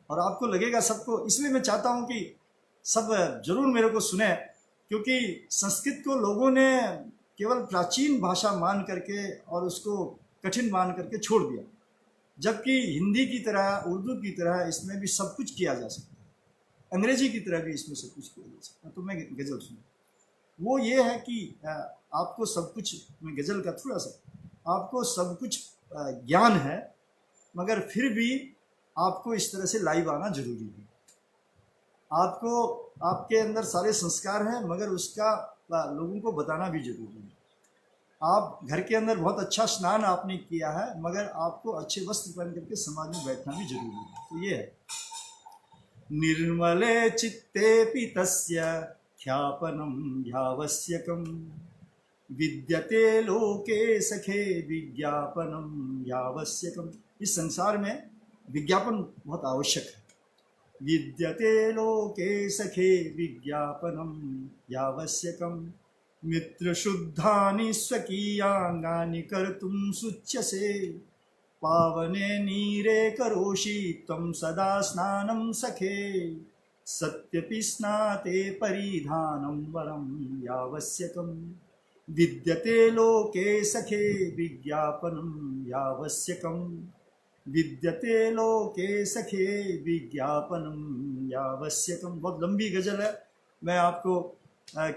और आपको लगेगा सबको, इसलिए मैं चाहता हूँ कि सब जरूर मेरे को सुने, क्योंकि संस्कृत को लोगों ने केवल प्राचीन भाषा मान करके और उसको कठिन मान करके छोड़ दिया, जबकि हिंदी की तरह, उर्दू की तरह इसमें भी सब कुछ किया जा सकता है, अंग्रेजी की तरह भी इसमें सब कुछ किया जा सकता है। तो मैं गज़ल सुनूँ, वो ये है कि आपको सब कुछ, मैं गज़ल का थोड़ा सा, आपको सब कुछ ज्ञान है, मगर फिर भी आपको इस तरह से लाइव आना जरूरी है। आपको, आपके अंदर सारे संस्कार हैं, मगर उसका लोगों को बताना भी जरूरी है। आप घर के अंदर बहुत अच्छा स्नान आपने किया है, मगर आपको अच्छे वस्त्र पहन करके समाज में बैठना भी जरूरी है। तो ये है, निर्मले चित्तेऽपि तस्य ख्यापनं यावश्यकम् विद्यते लोके सखे विज्ञापनं यावश्यकम्। इस संसार में विज्ञापन बहुत आवश्यक है। विद्यते लोके सखे विज्ञापनं यावश्यकम् मित्रशुद्धानि स्वकीयाङ्गानि कर्तुं शुच्यसे पावने नीरे करोषि त्वं सदा स्नानं सखे सत्यपि स्नाते परिधानं वरं यावश्यकम् विद्यते लोके सखे विज्ञापनं यावश्यकम् विद्यते लोके सखे विज्ञापनं यावश्यकम्। बहुत लंबी गजल है, मैं आपको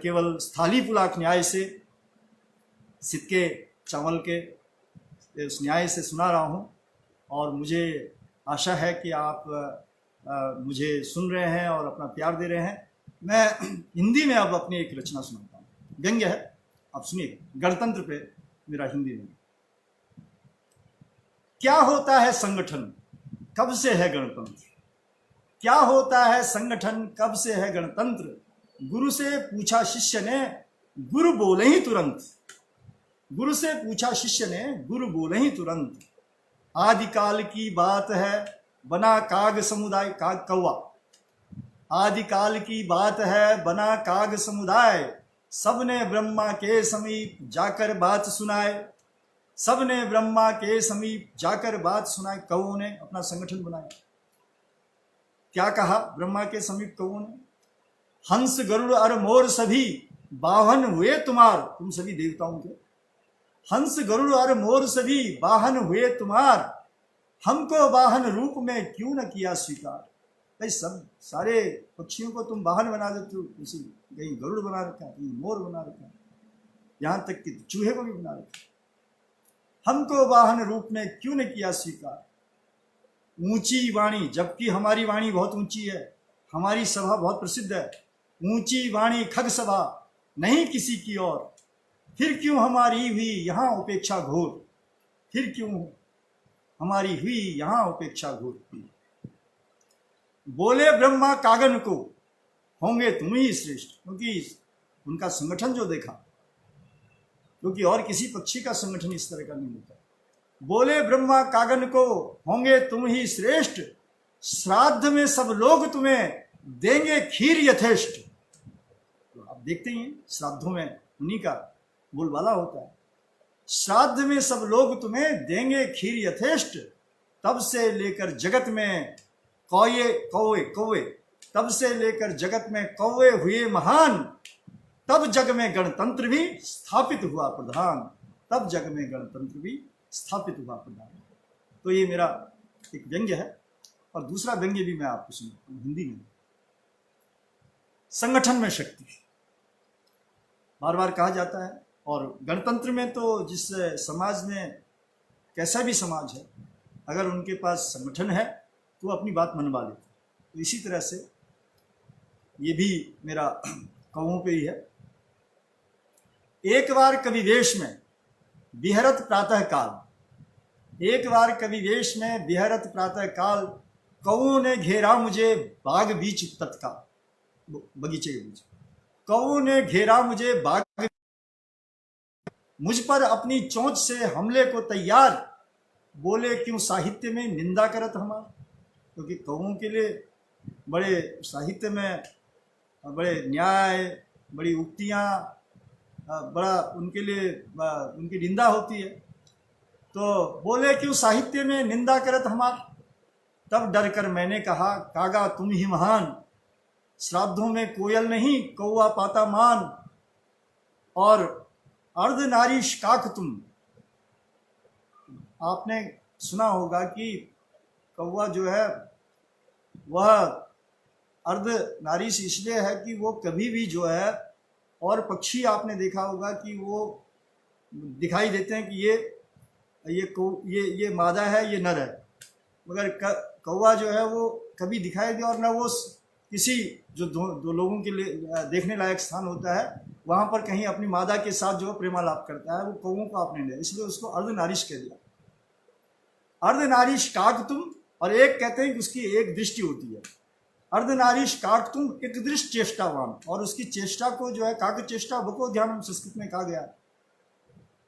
केवल स्थाली पुलाक न्याय से, सिक्के चावल के उस न्याय से सुना रहा हूँ। और मुझे आशा है कि आप मुझे सुन रहे हैं और अपना प्यार दे रहे हैं। मैं हिंदी में अब अपनी एक रचना सुनाता हूँ, व्यंग्य है, आप सुनिए। गणतंत्र पे मेरा हिंदी में। क्या होता है संगठन, कब से है गणतंत्र? क्या होता है संगठन, कब से है गणतंत्र? गुरु से पूछा शिष्य ने, गुरु बोले ही तुरंत। गुरु से पूछा शिष्य ने, गुरु बोले ही तुरंत। आदिकाल की बात है, बना काग समुदाय, काग कौवा। आदिकाल की बात है, बना काग समुदाय। सबने ब्रह्मा के समीप जाकर बात सुनाए। सबने ब्रह्मा के समीप जाकर बात सुनाए। कौओं ने अपना संगठन बनाया। क्या कहा ब्रह्मा के समीप कौओं ने? हंस गरुड़ और मोर सभी वाहन हुए तुम्हार। तुम सभी देवताओं के हंस गरुड़ और मोर सभी वाहन हुए तुम्हार। हमको वाहन रूप में क्यों न किया स्वीकार। भाई सब सारे पक्षियों को तुम वाहन बना देते हो, किसी कहीं गरुड़ बना रखा है, कहीं मोर बना रखा है, यहाँ तक कि चूहे को भी बना रखा है। हमको वाहन रूप में क्यों न किया स्वीकार। ऊंची वाणी, जबकि हमारी वाणी बहुत ऊंची है, हमारी सभा बहुत प्रसिद्ध है। ऊंची वाणी खग सभा नहीं किसी की और। फिर क्यों हमारी हुई यहाँ उपेक्षा घोर, फिर क्यों हमारी हुई यहाँ उपेक्षा घोर। बोले ब्रह्मा कागन को, होंगे तुम ही श्रेष्ठ, क्योंकि उनका संगठन जो देखा, क्योंकि और किसी पक्षी का संगठन इस तरह का नहीं होता। बोले ब्रह्मा कागन को, होंगे तुम ही श्रेष्ठ, श्राद्ध में सब लोग तुम्हें देंगे खीर यथेष्ट। तो आप देखते ही हैं श्राद्धों में उन्हीं का बोलबाला होता है। श्राद्ध में सब लोग तुम्हें देंगे खीर यथेष्ट, तब से लेकर जगत में कौए कौए कौए, तब से लेकर जगत में कौए हुए महान, तब जग में गणतंत्र भी स्थापित हुआ प्रधान, तब जग में गणतंत्र भी स्थापित हुआ प्रधान। तो ये मेरा एक व्यंग्य है। और दूसरा व्यंग्य भी मैं आपको सुनाता हूं हिंदी में। संगठन में शक्ति, बार बार कहा जाता है। और गणतंत्र में तो जिस समाज में, कैसा भी समाज है, अगर उनके पास संगठन है तो अपनी बात मनवा लेते। तो इसी तरह से ये भी मेरा कौओं पे ही है। एक बार कवि वेश में विहरत प्रातः काल, एक बार कवि वेश में विहरत प्रातः काल, कौओं ने घेरा मुझे बाग बीच तत्काल, बगीचे के बीच। कौओं ने घेरा मुझे बाग, मुझ पर अपनी चोंच से हमले को तैयार, बोले क्यों साहित्य में निंदा करत हमार। क्योंकि कौओं के लिए बड़े साहित्य में बड़े न्याय, बड़ी उक्तियाँ, बड़ा उनके लिए उनकी निंदा होती है। तो बोले क्यों साहित्य में निंदा करत हमार, तब डर कर मैंने कहा कागा तुम ही महान, श्राद्धों में कोयल नहीं कौआ पाता मान, और अर्ध नारी काक तुम। आपने सुना होगा कि कौआ जो है वह अर्ध नारीश इसलिए है कि वो कभी भी जो है, और पक्षी आपने देखा होगा कि वो दिखाई देते हैं कि ये मादा है, ये नर है, मगर कौआ जो है वो कभी दिखाई दे, और न वो किसी जो दो लोगों के लिए देखने लायक स्थान होता है वहाँ पर कहीं अपनी मादा के साथ जो प्रेमालाप करता है, वो कौओं को आपने लिया, इसलिए उसको अर्धनारीश कह दिया। अर्धनारीश काक तुम, और एक कहते हैं कि उसकी एक दृष्टि होती है। अर्धनारीश काक तुम एक दृष्ट चेष्टावान, और उसकी चेष्टा को जो है काक चेष्टा बको ध्यान संस्कृत में कहा गया।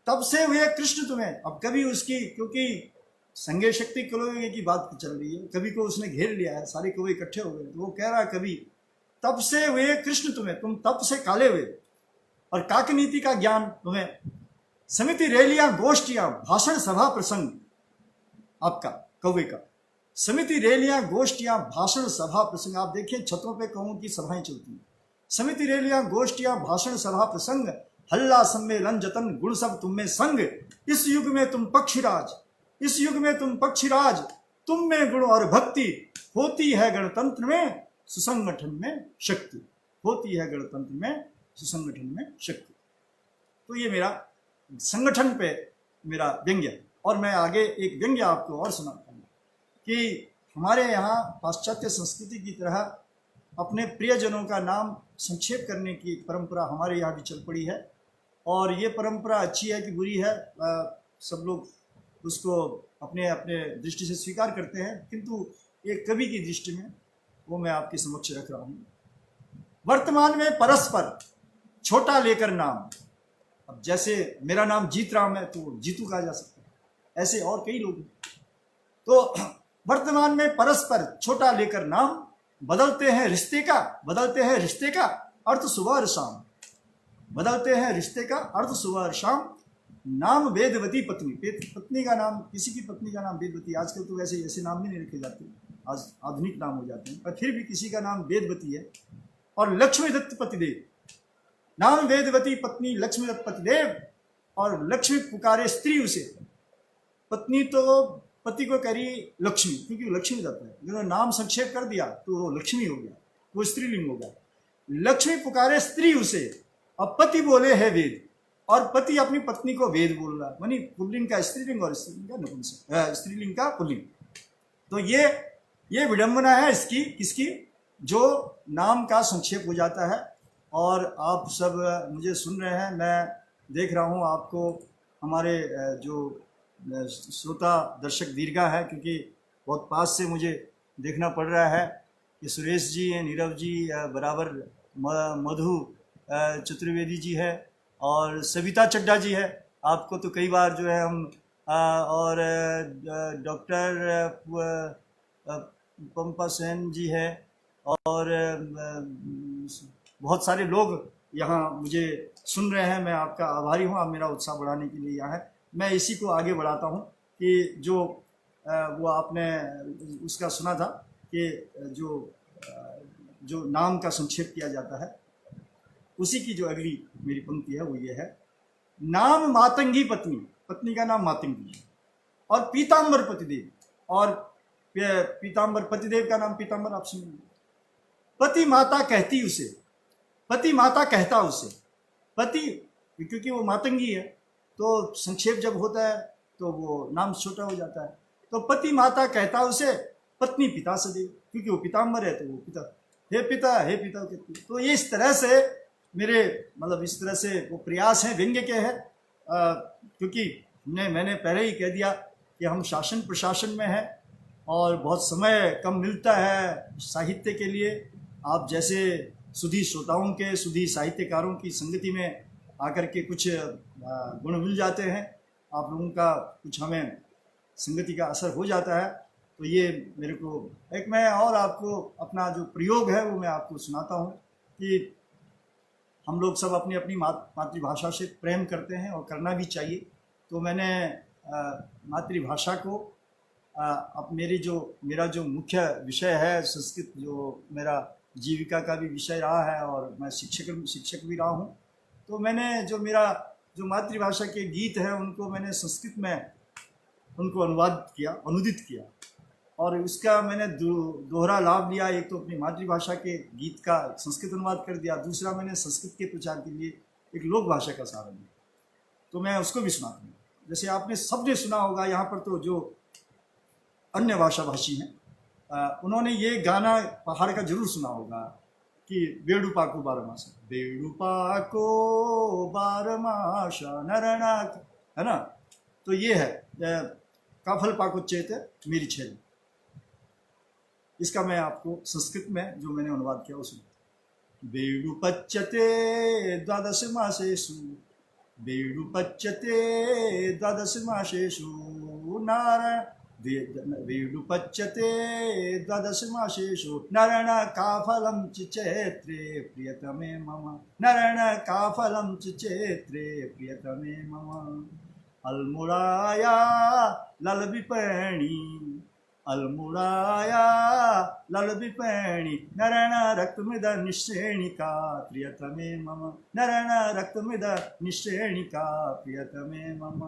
तब से वे कृष्ण तुम्हें, अब कभी उसकी, क्योंकि संगे शक्ति कौवे की बात चल रही है, कभी को उसने घेर लिया है, सारे कौवे इकट्ठे हो गए, तो वो कह रहा है कभी तब से वे कृष्ण तुम्हें, तुम तब से काले हुए, और काक नीति का ज्ञान तुम्हें, समिति रैलियां गोष्ठियां भाषण सभा प्रसंग, आपका कौवे का समिति रैलियां गोष्ठियां भाषण सभा प्रसंग। आप देखिए छतों पे कौओं की सभाएं चलती हैं। समिति रैलियां गोष्ठियां भाषण सभा प्रसंग, हल्ला सम्मेलन जतन गुण सब तुम में संग, इस युग में तुम पक्षीराज, इस युग में तुम पक्षीराज, तुम में गुण और भक्ति, होती है गणतंत्र में सुसंगठन में शक्ति, होती है गणतंत्र में सुसंगठन में शक्ति। तो ये मेरा संगठन पे मेरा व्यंग्य। और मैं आगे एक व्यंग्य आपको और सुनाता हूँ कि हमारे यहाँ पाश्चात्य संस्कृति की तरह अपने प्रियजनों का नाम संक्षेप करने की परंपरा हमारे यहाँ भी चल पड़ी है। और ये परंपरा अच्छी है कि बुरी है, सब लोग उसको अपने अपने दृष्टि से स्वीकार करते हैं, किंतु एक कवि की दृष्टि में वो मैं आपके समक्ष रख रहा हूँ। वर्तमान में परस्पर छोटा लेकर नाम, अब जैसे मेरा नाम जीत राम है तो जीतू कहा जा सकता है, ऐसे और कई लोग हैं। तो वर्तमान में परस्पर छोटा लेकर नाम, बदलते हैं रिश्ते का, बदलते हैं रिश्ते का अर्थ सुबह और शाम, बदलते हैं रिश्ते का अर्थ सुबह और शाम। नाम वेदवती पत्नी, पत्नी का नाम, किसी की पत्नी का नाम वेदवती, आजकल तो वैसे ऐसे नाम भी नहीं रखे जाते, आज आधुनिक नाम हो जाते हैं, पर फिर भी किसी का नाम वेदवती है। और लक्ष्मी दत्त पतिदेव, नाम वेदवती पत्नी लक्ष्मी दत्त पतिदेव, और लक्ष्मी पुकारे स्त्री उसे, पत्नी तो पति को कह रही लक्ष्मी, क्योंकि लक्ष्मी दत्त है, जिन्होंने नाम संक्षेप कर दिया तो वो लक्ष्मी हो गया, वो स्त्रीलिंग हो गया। लक्ष्मी पुकारे स्त्री उसे, अब पति बोले है वेद, और पति अपनी पत्नी को वेद बोल रहा है, मानी पुल्लिंग का स्त्रीलिंग और स्त्रीलिंग का नपुंसक, स्त्रीलिंग का पुल्लिंग। तो ये विडंबना है इसकी, किसकी, जो नाम का संक्षेप हो जाता है। और आप सब मुझे सुन रहे हैं, मैं देख रहा हूँ आपको हमारे जो श्रोता दर्शक दीर्घा है, क्योंकि बहुत पास से मुझे देखना पड़ रहा है कि सुरेश जी हैं, नीरव जी बराबर, मधु चतुर्वेदी जी है और सविता चड्ढा जी है। आपको तो कई बार जो है हम और डॉक्टर पंपा सेन जी है और बहुत सारे लोग यहाँ मुझे सुन रहे हैं। मैं आपका आभारी हूँ, आप मेरा उत्साह बढ़ाने के लिए यहाँ है। मैं इसी को आगे बढ़ाता हूँ कि जो वो आपने उसका सुना था कि जो नाम का संक्षेप किया जाता है, उसी की जो अगली मेरी पंक्ति है वो ये है, नाम मातंगी पत्नी, पत्नी का नाम मातंगी है, और पीताम्बर पतिदेव, और पीताम्बर पतिदेव का नाम पीताम्बर, आप सुनिए। पति माता कहती उसे, पति माता कहता उसे, पति, क्योंकि वो मातंगी है तो संक्षेप जब होता है तो वो नाम छोटा हो जाता है। तो पति माता कहता उसे, पत्नी पिता सदैव, क्योंकि वो पीताम्बर है तो वो पिता, हे पिता, हे पिता कहती। तो ये इस तरह से मेरे मतलब इस तरह से वो प्रयास हैं, व्यंग्य के हैं, क्योंकि मैंने पहले ही कह दिया कि हम शासन प्रशासन में हैं और बहुत समय कम मिलता है साहित्य के लिए। आप जैसे सुधी श्रोताओं के, सुधी साहित्यकारों की संगति में आकर के कुछ गुण मिल जाते हैं, आप लोगों का कुछ हमें संगति का असर हो जाता है। तो ये मेरे को एक, मैं और आपको अपना जो प्रयोग है वो मैं आपको सुनाता हूँ कि हम लोग सब अपनी अपनी मातृभाषा से प्रेम करते हैं और करना भी चाहिए। तो मैंने मातृभाषा को अब मेरा जो मुख्य विषय है संस्कृत, जो मेरा जीविका का भी विषय रहा है और मैं शिक्षक भी रहा हूँ। तो मैंने जो मातृभाषा के गीत हैं उनको मैंने संस्कृत में उनको अनुदित किया और इसका मैंने दोहरा लाभ लिया। एक तो अपनी मातृभाषा के गीत का संस्कृत अनुवाद कर दिया, दूसरा मैंने संस्कृत के प्रचार के लिए एक लोक भाषा का सहारा लिया। तो मैं उसको भी सुनाता हूँ। जैसे आपने सबने सुना होगा यहाँ पर, तो जो अन्य भाषा भाषी हैं उन्होंने ये गाना पहाड़ का जरूर सुना होगा कि बेड़ूपा को बारमासा, बेड़ूपा को बारमासा नरना, है ना। तो ये है काफल पाको चेत मेरी छेल। इसका मैं आपको संस्कृत में जो मैंने अनुवाद किया उसमें, बेड़ुपच्यते द्वादश मासेषु, बेड़ुपच्यते द्वादश मासेषु नारायण, वेणुपच्यते द्वादश मासेषु नरण काफलं च चैत्रे प्रियतमे मम, नरण काफलं च चैत्रे प्रियतमे मम, अल्मुराया ललविपणी, अल्मुराया ललविपणी नरण रक्तमिद निश्रेणिका प्रियतमे मम, नरण रक्तमिद निश्रेणिका प्रियतमे मम,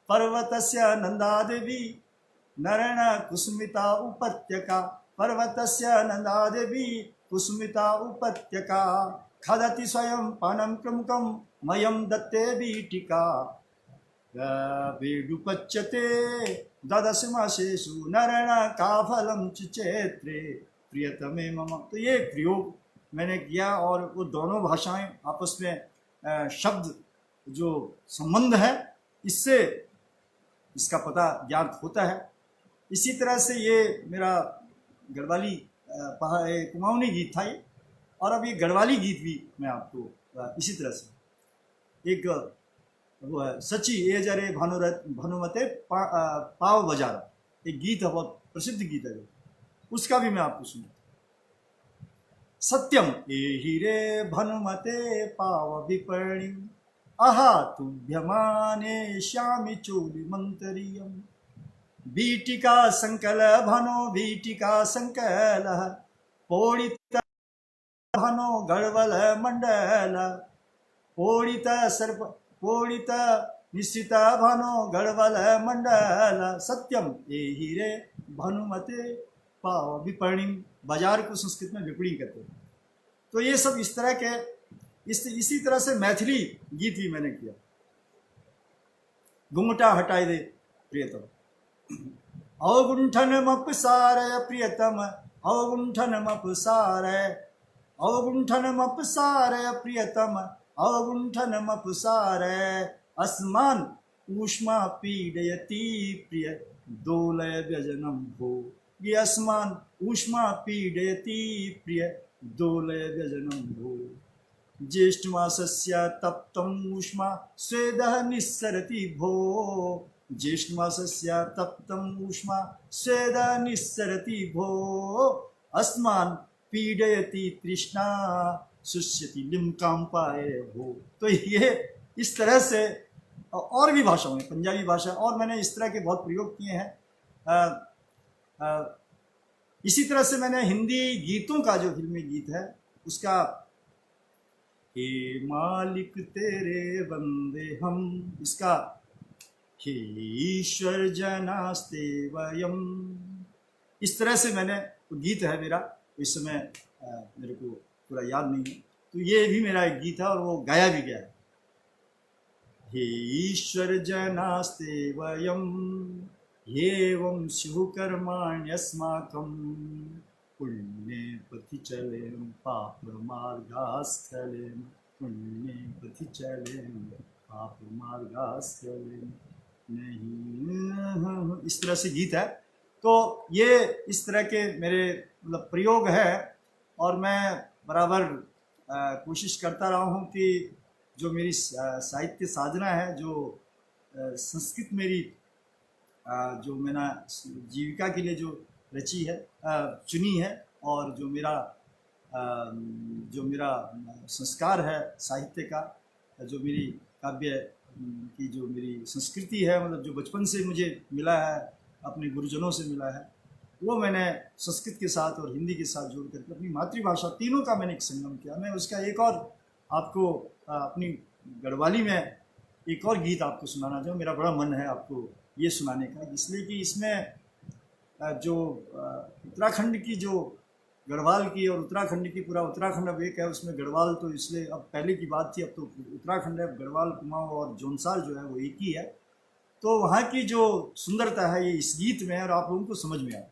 पर्वतस्य नन्दादेवी नरण कुसुमिता उपत्यका, पर्वतस्य नन्दादेवी कुसुमिता उपत्यका, खादति स्वयं पानं प्रमुखं मयं दत्ते बीटिका, वेडुपच्यते द्वादश मासेषु नरण काफलं च चैत्रे प्रियतमे मम। तो ये प्रयोग मैंने किया और वो दोनों भाषाएं आपस में शब्द जो संबंध है इससे इसका पता ज्ञात होता है। इसी तरह से ये मेरा गढ़वाली कुमाऊनी गीत था ये, और अब ये गढ़वाली गीत भी मैं आपको इसी तरह से एक वो है, सची ए जरे भानुमते पाव बजारा, एक गीत है, बहुत प्रसिद्ध गीत है, उसका भी मैं आपको सुना। सत्यम ए हीरे भानुमते पाव विपर्णि, आहा तुभ्यमाने श्यामि चोली मंतरियम, बीटिका संकल भानो बीटिका संकल, पोड़ित भानो गढ़वल मंडल, पोड़ित सर्प पोड़ित निश्चित भानो गढ़वल मंडल, सत्यम ए हीरे भानुमते पाव विपणि, बाजार को संस्कृत में विपणी कहते हैं। तो ये सब इस तरह के इसी तरह से मैथिली गीत भी मैंने किया। घुंघटा हटाई दे प्रियतम, अवगुंठन मपसारय प्रियतम, अवगुंठन मपसारय, अवगुंठन मपसारय प्रियतम, अगुंठनमपसारय अस्मान् ऊष्मा पीडयति प्रिय दोलय व्यजनम भो। ये अस्मान् ऊष्मा पीडयति प्रिय दोलय व्यजनम भो। ज्येष्ठमासस्य तप्तम् ऊष्मा स्वेदः निस्सरति भो। ज्येष्ठमासस्य तप्तम् ऊष्मा स्वेदः निस्सरति भो। अस्मान् पीडयति तृष्णा शुष्यति लिम्काम्पाय भो। तो ये इस तरह से और भी भाषाओं में, पंजाबी भाषा और मैंने इस तरह के बहुत प्रयोग किए हैं। इसी तरह से मैंने हिंदी गीतों का जो फिल्मी गीत है उसका हे मालिक तेरे बंदे हम, इसका हे ईश्वर जनास्ते वयम, इस तरह से मैंने गीत है मेरा, इस समय मेरे को पूरा याद नहीं है, तो ये भी मेरा एक गीत है और वो गाया भी गया है। हे ईश्वर जनास्ते वयम एवं शुभकर्माण्यस्माकं पुण्ये पथि चलेम पाप मार्गास्थलेम, पुण्ये पथि चलेम पाप मार्गास्थलेम नहीं। इस तरह से गीत है। तो ये इस तरह के मेरे मतलब प्रयोग है और मैं बराबर कोशिश करता रहा हूँ कि जो मेरी साहित्य साधना है, जो संस्कृत मेरी जो मैंने जीविका के लिए जो रची है, चुनी है, और जो मेरा संस्कार है साहित्य का, जो मेरी काव्य की जो मेरी संस्कृति है, मतलब जो बचपन से मुझे मिला है, अपने गुरुजनों से मिला है, वो मैंने संस्कृत के साथ और हिंदी के साथ जोड़ करके अपनी मातृभाषा तीनों का मैंने एक संगम किया। मैं उसका एक और आपको अपनी गढ़वाली में एक और गीत आपको सुनाना चाहूँ। मेरा बड़ा मन है आपको ये सुनाने का, इसलिए कि इसमें जो उत्तराखंड की जो गढ़वाल की और उत्तराखंड की पूरा उत्तराखंड अब एक है, उसमें गढ़वाल तो इसलिए अब पहले की बात थी, अब तो उत्तराखंड है, गढ़वाल कुमाऊं और जौनसार जो है वो एक ही है। तो वहाँ की जो सुंदरता है ये इस गीत में है और आप लोगों को समझ में आए।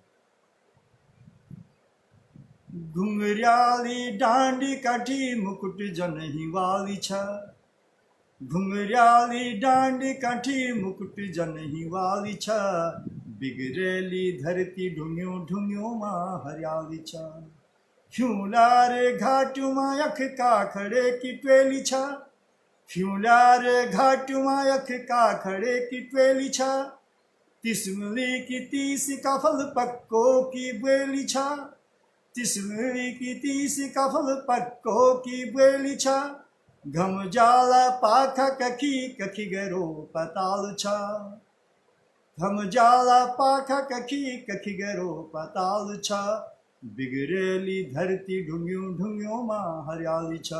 घुंघराली डांडी काठी मुकुट जनहि वाली छ, घुंघराली डांडी काठी मुकुट जनहि वाली छ, बिगड़ेली धरती ढूंढ्यो ढूंढ्यो माँ हरियाली छ, फ्यूलारे घाटू माँ यख का खड़े की ट्वेली छ, फ्यूलारे घाटू माँ यख का खड़े की ट्वेली छ, तिस्मली की तीस का फल पक्को की बेली छ, तिस्मली की तीस का फल पक्को की बेली छ, घम जाला पाखा कखी कखी गरो पताल छ, घम जाला पाखा कखी कखी गरो पताल छ, बिगड़ेली धरती ढूंढ्यो ढूंढ्यो माँ हरियाली छ,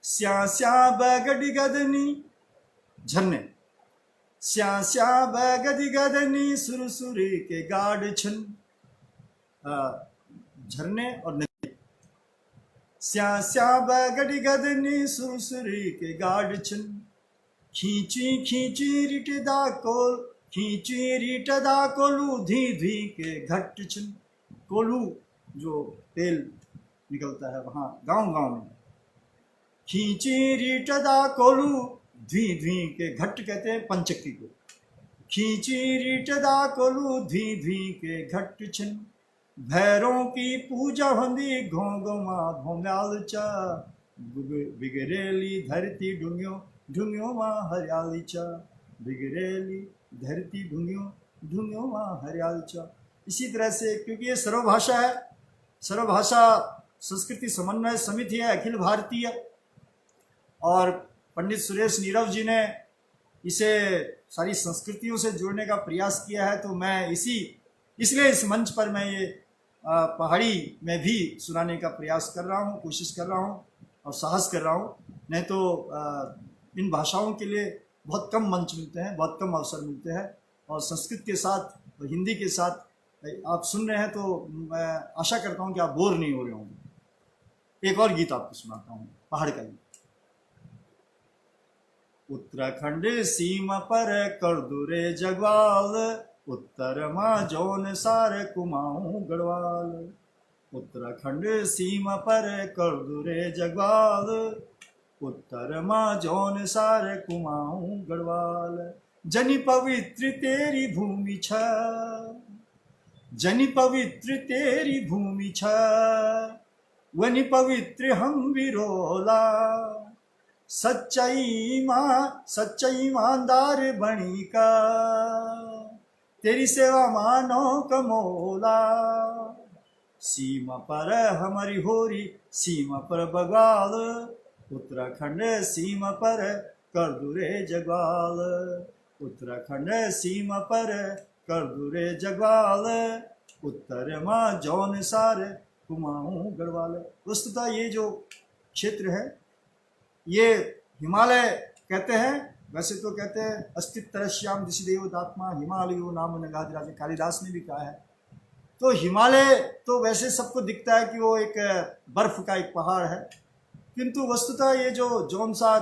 स्या स्या बगड़ी गदनी झरने, स्या स्या बगड़ी गदनी सुरसुरी के गाढ़ छन, झरने और नदी, स्या स्या बगड़ी गदनी सुरसुरी के गाढ़ छन, खींची खींची रिटदा कोल, खींची रिटदा कोलू धी धी के घट छन, कोलू जो तेल निकलता है वहाँ गांव गांव में, खींची रिटदा कोलू धी धी के घट कहते हैं पंचक्की को, खींची रिटदा कोलू धी धी के घट छन, भैरों की पूजा हंदी घोंगमा भोम्याल चा, बिगड़ेली धरती ढूंढ्यो ढूंढ्यो माँ हरियाली चा, बिगड़ेली धरती ढूंढ्यो ढूंढ्यो माँ हरियाली चा। इसी तरह से, क्योंकि ये सर्वभाषा है, सर्वभाषा संस्कृति समन्वय समिति है अखिल भारतीय, और पंडित सुरेश नीरव जी ने इसे सारी संस्कृतियों से जोड़ने का प्रयास किया है। तो मैं इसलिए इस मंच पर मैं ये पहाड़ी में भी सुनाने का प्रयास कर रहा हूँ, कोशिश कर रहा हूँ और साहस कर रहा हूँ। नहीं तो इन भाषाओं के लिए बहुत कम मंच मिलते हैं, बहुत कम अवसर मिलते हैं, और संस्कृत के साथ और हिंदी के साथ आप सुन रहे हैं तो मैं आशा करता हूँ कि आप बोर नहीं हो रहे होंगे। एक और गीत आपको सुनाता हूँ, पहाड़ का गीत। उत्तराखंड सीमा पर कर दुरे जगवाल, उत्तर माँ जौन सार कुमाऊं गढ़वाल, उत्तराखंड सीमा पर कर दुरे जगवाल, उत्तर माँ जौन सार कुमाऊं गढ़वाल। जनि पवित्र तेरी भूमि छ, जनि पवित्र तेरी भूमि छ, वनि पवित्र हम विरोला। सच्चाई ईमानदार बणी का, तेरी सेवा मानो कमोला। सीमा पर हमारी होरी, सीमा पर बगाल, उत्तराखंड सीमा पर कर दूरे जगवाल। उत्तराखंड सीमा पर कर दूरे जगवाल। उत्तर माँ जौन सार कुमाऊं गढ़वाल। वस्तुतः ये जो क्षेत्र है ये हिमालय कहते हैं, वैसे तो कहते हैं अस्तित्वश्याम दिशिदेवतात्मा हिमालयो नाम नगाधिराज, कालिदास ने भी कहा है। तो हिमालय तो वैसे सबको दिखता है कि वो एक बर्फ का एक पहाड़ है, किंतु वस्तुतः ये जो जौनसार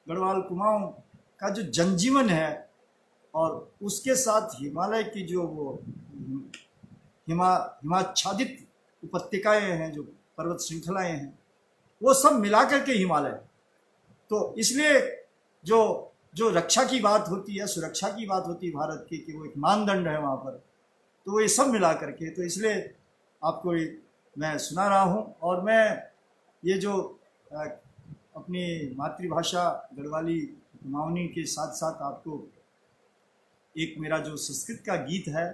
गढ़वाल कुमाऊं का जो जनजीवन है और उसके साथ हिमालय की जो वो हिमाच्छादित उपत्यकाएं हैं, जो पर्वत श्रृंखलाएं हैं, वो सब मिलाकर के हिमालय। तो इसलिए जो जो रक्षा की बात होती है, सुरक्षा की बात होती है भारत की, कि वो एक मानदंड है वहाँ पर, तो वो ये सब मिला करके, तो इसलिए आपको मैं सुना रहा हूँ। और मैं ये जो अपनी मातृभाषा गढ़वाली कुमाऊनी के साथ साथ आपको एक मेरा जो संस्कृत का गीत है,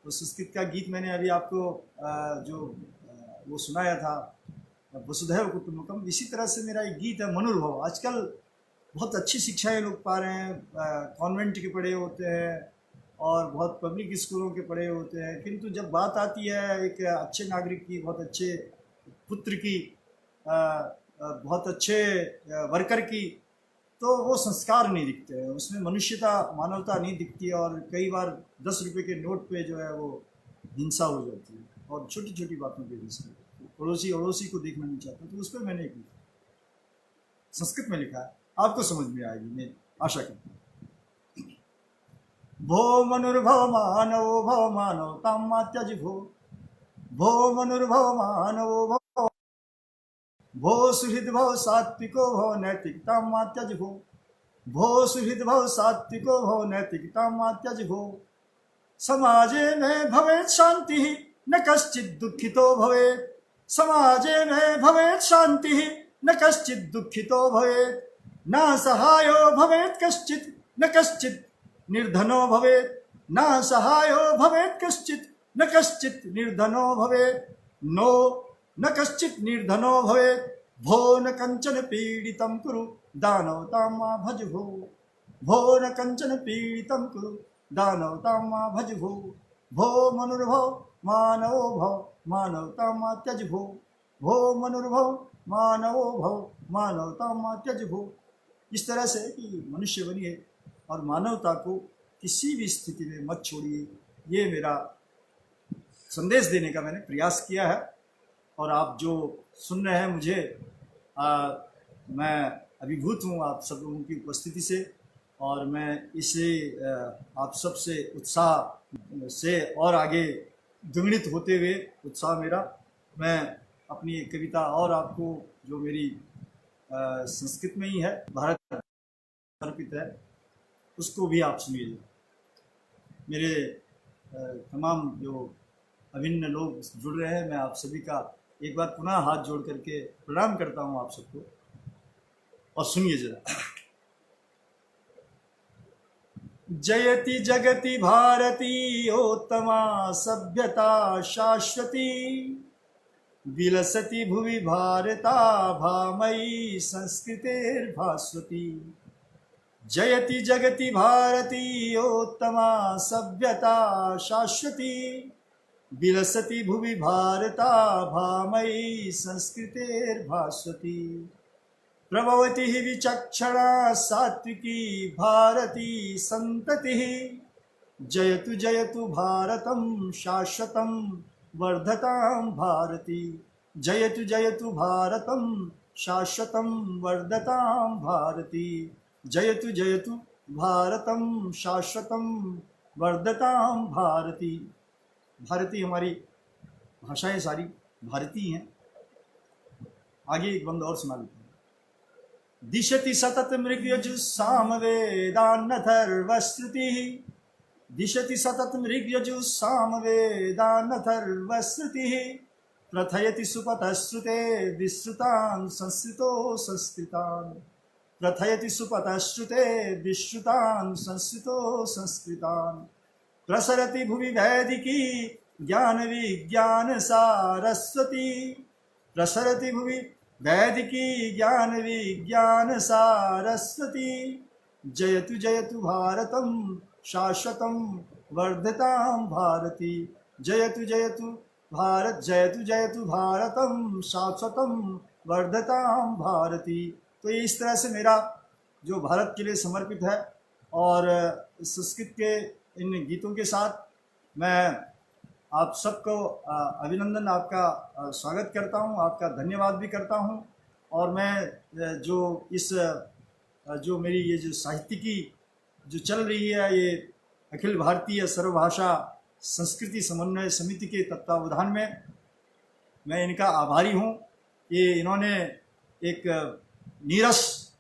वो संस्कृत का गीत मैंने अभी आपको वो सुनाया था, वसुधैव कुटुम्बकम। इसी तरह से मेरा एक गीत है मनुर्भव। आजकल बहुत अच्छी शिक्षाएं लोग पा रहे हैं, कॉन्वेंट के पढ़े होते हैं और बहुत पब्लिक स्कूलों के पढ़े होते हैं, किंतु जब बात आती है एक अच्छे नागरिक की, बहुत अच्छे पुत्र की, बहुत अच्छे वर्कर की, तो वो संस्कार नहीं दिखते हैं, उसमें मनुष्यता मानवता नहीं दिखती है। और कई बार 10 रुपये के नोट पे जो है वो हिंसा हो जाती है, और छोटी छोटी बातों पे हिंसा, पड़ोसी को देखना नहीं चाहता। तो उस पर मैंने एक संस्कृत में लिखा है, आपको समझ में आएगी, मैं आशा करता हूँ। भो मनुर्भव मानव ताम्मा त्यज भो मनुर्भव मानव भो सुहृद भव सात्विको भव नैतिकता मात्यज भो सुहृद भव सात्विको भव नैतिकता मात्यज भो। समाजे में भवेत् शांति न कश्चित् दुखितो भवेत्, समाजे में भवेत् शांति न कश्चित् दुखितो भवेत्। न सहायो भवेत् कश्चित् न कश्चित् निर्धनो भवेत्, न सहायो भवेत् कश्चित् न कश्चित् निर्धनो भवेत्। नो न कश्चित् निर्धनो भवेत्, भो न कंचन पीड़ितं कुरु दानवतां मा भज भो। भो न कंचन पीड़ितं कुरु दानवतां मा भज भो। भो मनुर्भव मानवो भव मानवतां मा त्यज भो। भो मनुर्भव मानवो भव मानवतां मा त्यज भो। इस तरह से कि मनुष्य बनिए और मानवता को किसी भी स्थिति में मत छोड़िए, ये मेरा संदेश देने का मैंने प्रयास किया है। और आप जो सुन रहे हैं मुझे, मैं अभिभूत हूँ आप सब लोगों की उपस्थिति से, और मैं इसे आप सब से उत्साह से और आगे द्विगुणित होते हुए उत्साह मेरा, मैं अपनी एक कविता और आपको जो मेरी संस्कृत में ही है, भारत समर्पित है, उसको भी आप सुनिए। मेरे तमाम जो अभिन्न लोग जुड़ रहे हैं, मैं आप सभी का एक बार पुनः हाथ जोड़ करके प्रणाम करता हूं आप सबको, और सुनिए जरा। जयति जगति भारती उत्तमा सभ्यता शाश्वती, विलसति भुवि भारता भामयी संस्कृतेर्भास्वती। जयति जगति भारती उत्तमा सभ्यता शाश्वती, विलसति भुवि भारता भामयी संस्कृतेर्भास्वती। प्रभवति हि विचक्षणा सात्विकी भारती संततिः, जयतु जयतु भारतं शाश्वतं वर्धतां भारती। जयतु जयतु भारतं शाश्वतं वर्धतां भारती। जयतु जयतु भारतं शाश्वतं वर्धतां भारती। भारतीय हमारी भाषाएं सारी भारतीय हैं। आगे एक बंद और सुना लेते हैं। दिशति सतत मृग्यजु सामवेदान्नथर्वश्रुतिः दिशति सतत मृग्यजु सामवेदान्नथर्वश्रुतिः प्रथयति सुपतश्रुते विश्रुतान् संस्कृतो संस्कृतान् प्रथयति सुपतश्रुते विश्रुतान् संस्कृतो संस्कृतान् प्रसरति भुवि वैदिकी ज्ञान विज्ञान सारस्वती प्रसरति भुवि वैदिकी ज्ञान विज्ञान सारस्वती जयतु जयतु भारतं शाश्वतं वर्धतां भारती जयतु जयतु भारत जयतु जयतु भारतं शाश्वतं वर्धतां भारती। तो ये इस तरह से मेरा जो भारत के लिए समर्पित है और संस्कृत के इन गीतों के साथ मैं आप सबको अभिनंदन, आपका स्वागत करता हूं, आपका धन्यवाद भी करता हूं। और मैं जो इस जो मेरी ये जो साहित्य की जो चल रही है, ये अखिल भारतीय सर्वभाषा संस्कृति समन्वय समिति के तत्वावधान में मैं इनका आभारी हूं। ये इन्होंने एक नीरस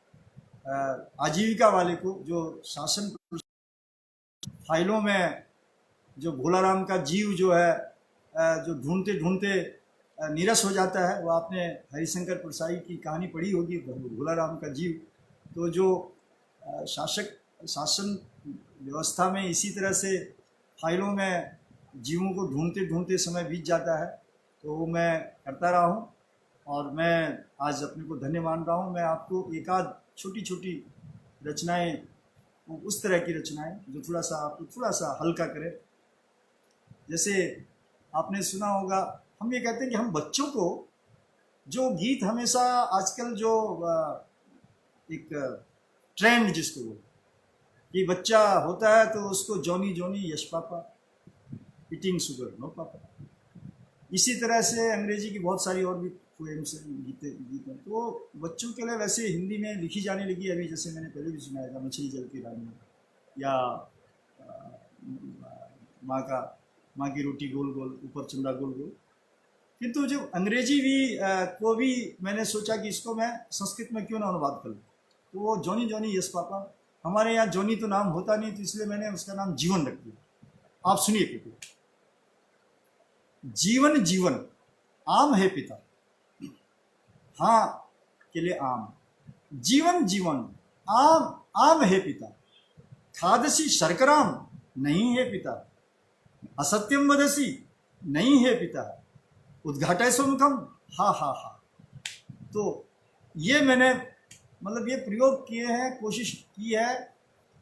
आजीविका वाले को जो शासन फाइलों में जो भोलाराम का जीव जो है जो ढूंढते ढूंढते नीरस हो जाता है, वो आपने हरिशंकर परसाई की कहानी पढ़ी होगी भोलाराम का जीव। तो जो शासन व्यवस्था में इसी तरह से फाइलों में जीवों को ढूंढते ढूंढते समय बीत जाता है, तो वो मैं करता रहा हूँ और मैं आज अपने को धन्य मान रहा हूँ। मैं आपको एक आध छोटी छोटी रचनाएं, उस तरह की रचनाएं जो थोड़ा सा आपको थोड़ा सा हल्का करे। जैसे आपने सुना होगा, हम ये कहते हैं कि हम बच्चों को जो गीत हमेशा आजकल जो एक ट्रेंड जिसको वो कि बच्चा होता है तो उसको जॉनी जॉनी यश पापा, ईटिंग शुगर नो पापा, इसी तरह से अंग्रेजी की बहुत सारी और भी पोएम्स गीत हैं। तो बच्चों के लिए वैसे हिंदी में लिखी जाने लगी अभी, जैसे मैंने पहले भी सुनाया था, मछली जल की रानी या माँ की रोटी गोल गोल ऊपर चंदा गोल गोल। किंतु जो अंग्रेजी भी को भी मैंने सोचा कि इसको मैं संस्कृत में क्यों ना अनुवाद कर लूँ, तो वो जॉनी जॉनी यस पापा, हमारे यहाँ जॉनी तो नाम होता नहीं, तो इसलिए मैंने उसका नाम जीवन रख दिया। आप सुनिए क्योंकि जीवन जीवन आम है पिता, हाँ के लिए आम, जीवन जीवन आम आम है पिता, खादसी शर्कराम नहीं है पिता, असत्यम वदसी नहीं है पिता, उद्घाटय सुमुखम हा हा हा। तो ये मैंने मतलब ये प्रयोग किए हैं, कोशिश की है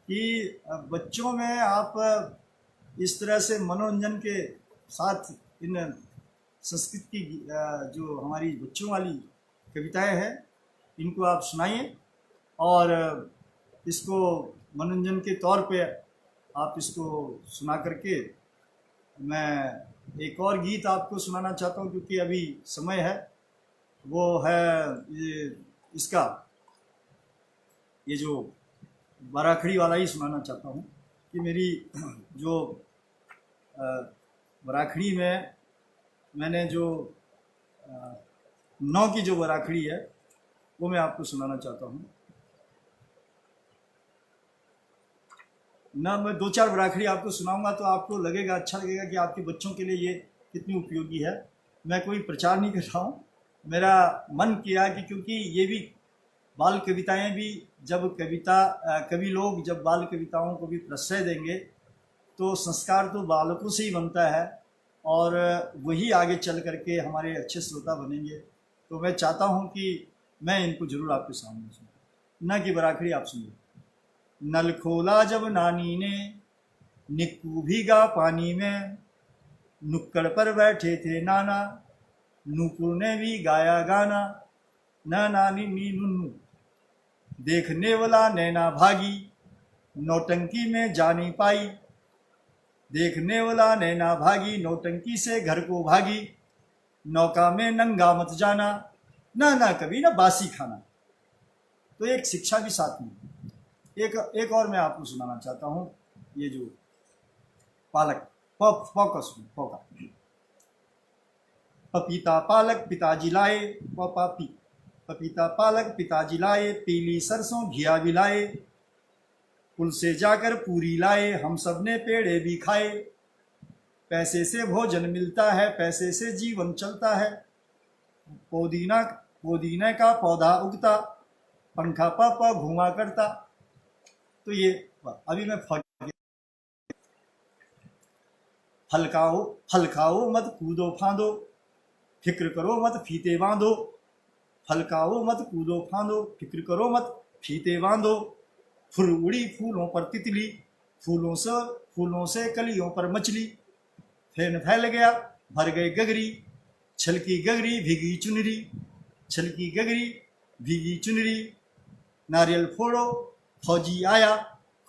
कि बच्चों में आप इस तरह से मनोरंजन के साथ इन संस्कृत की जो हमारी बच्चों वाली कविताएं हैं इनको आप सुनाइए और इसको मनोरंजन के तौर पे आप इसको सुना करके। मैं एक और गीत आपको सुनाना चाहता हूँ क्योंकि अभी समय है, वो है ये इसका ये जो बराखड़ी वाला ही सुनाना चाहता हूँ कि मेरी जो बराखड़ी में मैंने जो 9 की जो बराखड़ी है वो मैं आपको सुनाना चाहता हूँ ना। मैं 2-4 बराखड़ी आपको सुनाऊंगा तो आपको लगेगा, अच्छा लगेगा कि आपके बच्चों के लिए ये कितनी उपयोगी है। मैं कोई प्रचार नहीं कर रहा हूँ, मेरा मन किया कि क्योंकि ये भी बाल कविताएं भी जब कवि लोग जब बाल कविताओं को भी प्रश्रय देंगे तो संस्कार तो बालकों से ही बनता है और वही आगे चल करके हमारे अच्छे श्रोता बनेंगे। तो मैं चाहता हूँ कि मैं इनको जरूर आपके सामने सुनूँ। न की बराखड़ी आप सुनिए। नल खोला जब नानी ने, निक्कू भीगा पानी में, नुक्कड़ पर बैठे थे नाना, नूपुर ने भी गाया गाना, न नानी नी नुन्नू, देखने वाला नैना भागी, नौटंकी में जा नहीं पाई, देखने वाला नैना भागी, नौटंकी से घर को भागी, नौका में नंगा मत जाना, ना कभी ना बासी खाना। तो एक शिक्षा भी साथ में। एक और मैं आपको सुनाना चाहता हूँ, ये जो पालक पपीता पालक पिताजी लाए, पापी पपीता पालक पिताजी लाए, पीली सरसों घिया भी लाए, पुल से जाकर पूरी लाए, हम सब ने पेड़े भी खाए। पैसे से भोजन मिलता है, पैसे से जीवन चलता है, पुदीने का पौधा उगता, पंखा पापा घुमा करता। तो ये अभी मैं फल खाओ मत कूदो फांदो, फिक्र करो मत फीते बांधो। फल खाओ मत कूदो फांदो, फिक्र करो मत फीते बांधो। फुल उड़ी फूलों पर तितली, फूलों से कलियों पर मछली। फैन फैल गया भर गए गगरी, छलकी गगरी भीगी चुनरी, छलकी गगरी भीगी चुनरी। नारियल फोड़ो फौजी आया,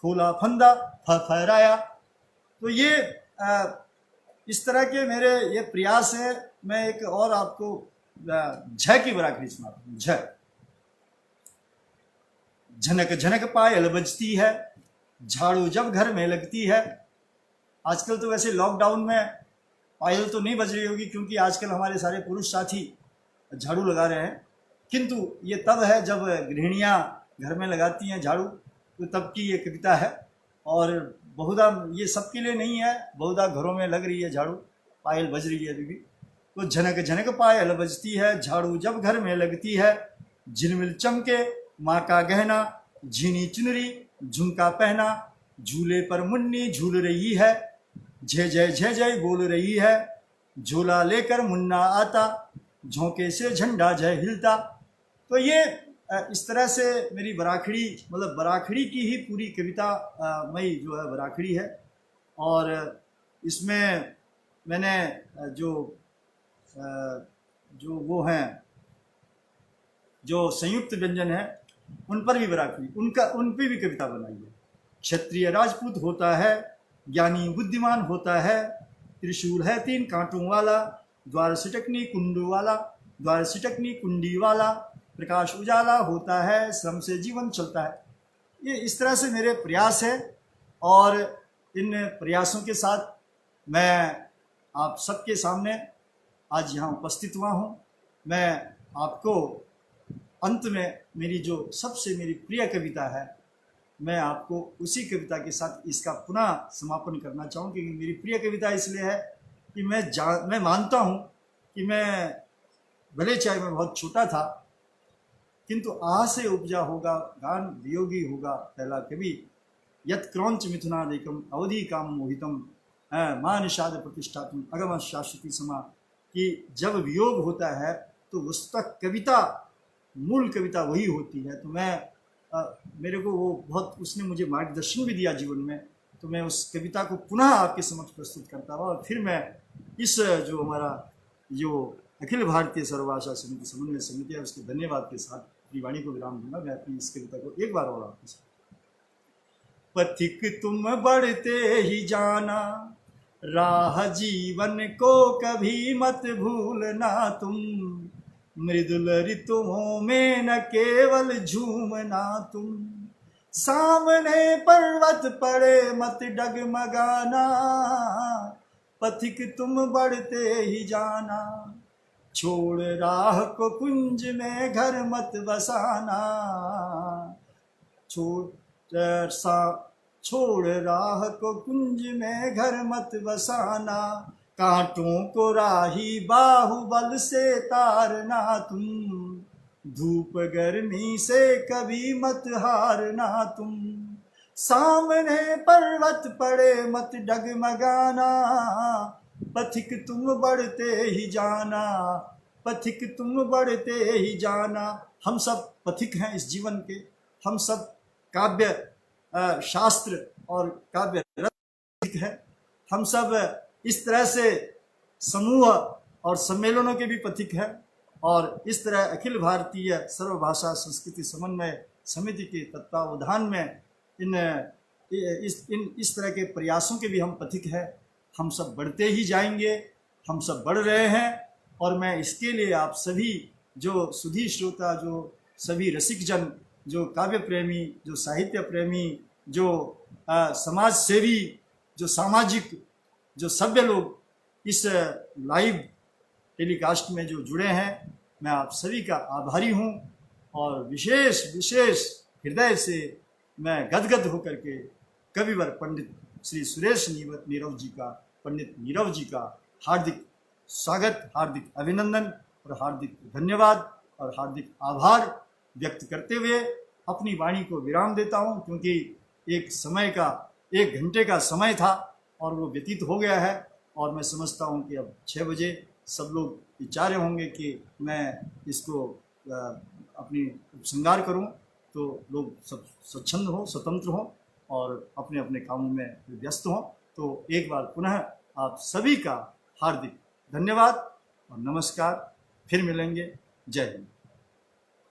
खोला फंदा फहराया। तो ये इस तरह के मेरे ये प्रयास है। मैं एक और आपको झ की बराखड़ी सुनाता हूँ। झ, झनक झनक पायल बजती है, झाड़ू जब घर में लगती है। आजकल तो वैसे लॉकडाउन में पायल तो नहीं बज रही होगी, क्योंकि आजकल हमारे सारे पुरुष साथी झाड़ू लगा रहे हैं, किंतु ये तब है जब गृहिणियाँ घर में लगाती हैं झाड़ू, तो तब की ये कविता है। और बहुधा ये सबके लिए नहीं है, बहुधा घरों में लग रही है झाड़ू, पायल बज रही है अभी भी। तो झनक झनक पायल बजती है, झाड़ू जब घर में लगती है। झिलमिल चमके माँ का गहना, झीनी चुनरी झुमका पहना। झूले पर मुन्नी झूल रही है, जय जय बोल रही है। झोला लेकर मुन्ना आता, झोंके से झंडा जय हिलता। तो ये इस तरह से मेरी बराखड़ी, मतलब बराखड़ी की ही पूरी कविता मई जो है बराखड़ी है। और इसमें मैंने जो वो हैं जो संयुक्त व्यंजन है उन पर भी बराखड़ी, उन पर भी कविता बनाई है। क्षत्रिय राजपूत होता है, ज्ञानी बुद्धिमान होता है, त्रिशूल है 3 कांटों वाला, द्वार सिटकनी कुंडू वाला, द्वार सिटकनी कुंडी वाला। प्रकाश उजाला होता है, श्रम से जीवन चलता है। ये इस तरह से मेरे प्रयास है, और इन प्रयासों के साथ मैं आप सबके सामने आज यहाँ उपस्थित हुआ हूँ। मैं आपको अंत में मेरी जो सबसे मेरी प्रिय कविता है, मैं आपको उसी कविता के साथ इसका पुनः समापन करना चाहूँ, क्योंकि मेरी प्रिय कविता इसलिए है कि मैं मानता हूँ कि मैं भले चाहे मैं बहुत छोटा था, किंतु आ से उपजा होगा गान वियोगी होगा पहला कवि। यत क्रौंच मिथुनादेकम अवधि काम मोहितम मान निषाद प्रतिष्ठात्म अगम शाश्वती समा। कि जब वियोग होता है तो उस तक कविता, मूल कविता वही होती है। तो मैं मेरे को वो बहुत, उसने मुझे मार्गदर्शन भी दिया जीवन में, तो मैं उस कविता को पुनः आपके समक्ष प्रस्तुत करता हूँ। और फिर मैं इस जो हमारा जो अखिल भारतीय सर्वभाषा समिति समन्वय समिति है, उसके धन्यवाद के साथ अपनी वाणी को विराम दूंगा। मैं अपनी इस कविता को एक बार और आपके साथ। पथिक तुम बढ़ते ही जाना, राह जीवन को कभी मत भूलना तुम। मृदुल ऋतुओं में न केवल झूमना तुम। सामने पर्वत पड़े मत डगमगाना, पथिक तुम बढ़ते ही जाना। छोड़ राह को कुंज में घर मत बसाना, छोड़ राह को कुंज में घर मत बसाना। कांटों को राही बाहुबल से तारना तुम। धूप गर्मी से कभी मत हारना तुम। सामने पर्वत पड़े मत डगमगाना, पथिक तुम बढ़ते ही जाना, पथिक तुम बढ़ते ही जाना। हम सब पथिक हैं इस जीवन के, हम सब काव्य शास्त्र और काव्य रसिक है। हम सब इस तरह से समूह और सम्मेलनों के भी पथिक हैं। और इस तरह अखिल भारतीय सर्वभाषा संस्कृति समन्वय समिति के तत्वावधान में इस तरह के प्रयासों के भी हम पथिक हैं। हम सब बढ़ते ही जाएंगे, हम सब बढ़ रहे हैं। और मैं इसके लिए आप सभी जो सुधी श्रोता, जो सभी रसिक जन, जो काव्य प्रेमी, जो साहित्य प्रेमी, जो समाज सेवी, जो सामाजिक, जो सभ्य लोग इस लाइव टेलीकास्ट में जो जुड़े हैं, मैं आप सभी का आभारी हूँ और विशेष विशेष हृदय से मैं गदगद होकर के कविवर पंडित श्री सुरेश नीरव जी का, पंडित नीरव जी का हार्दिक स्वागत, हार्दिक अभिनंदन और हार्दिक धन्यवाद और हार्दिक आभार व्यक्त करते हुए अपनी वाणी को विराम देता हूँ, क्योंकि एक घंटे का समय था और वो व्यतीत हो गया है और मैं समझता हूँ कि अब 6 बजे सब लोग विचार होंगे कि मैं इसको अपनी उपसंहार करूँ, तो लोग सब स्वच्छंद हों, स्वतंत्र हों और अपने अपने कामों में व्यस्त हों। तो एक बार पुनः आप सभी का हार्दिक धन्यवाद और नमस्कार। फिर मिलेंगे। जय हिंद।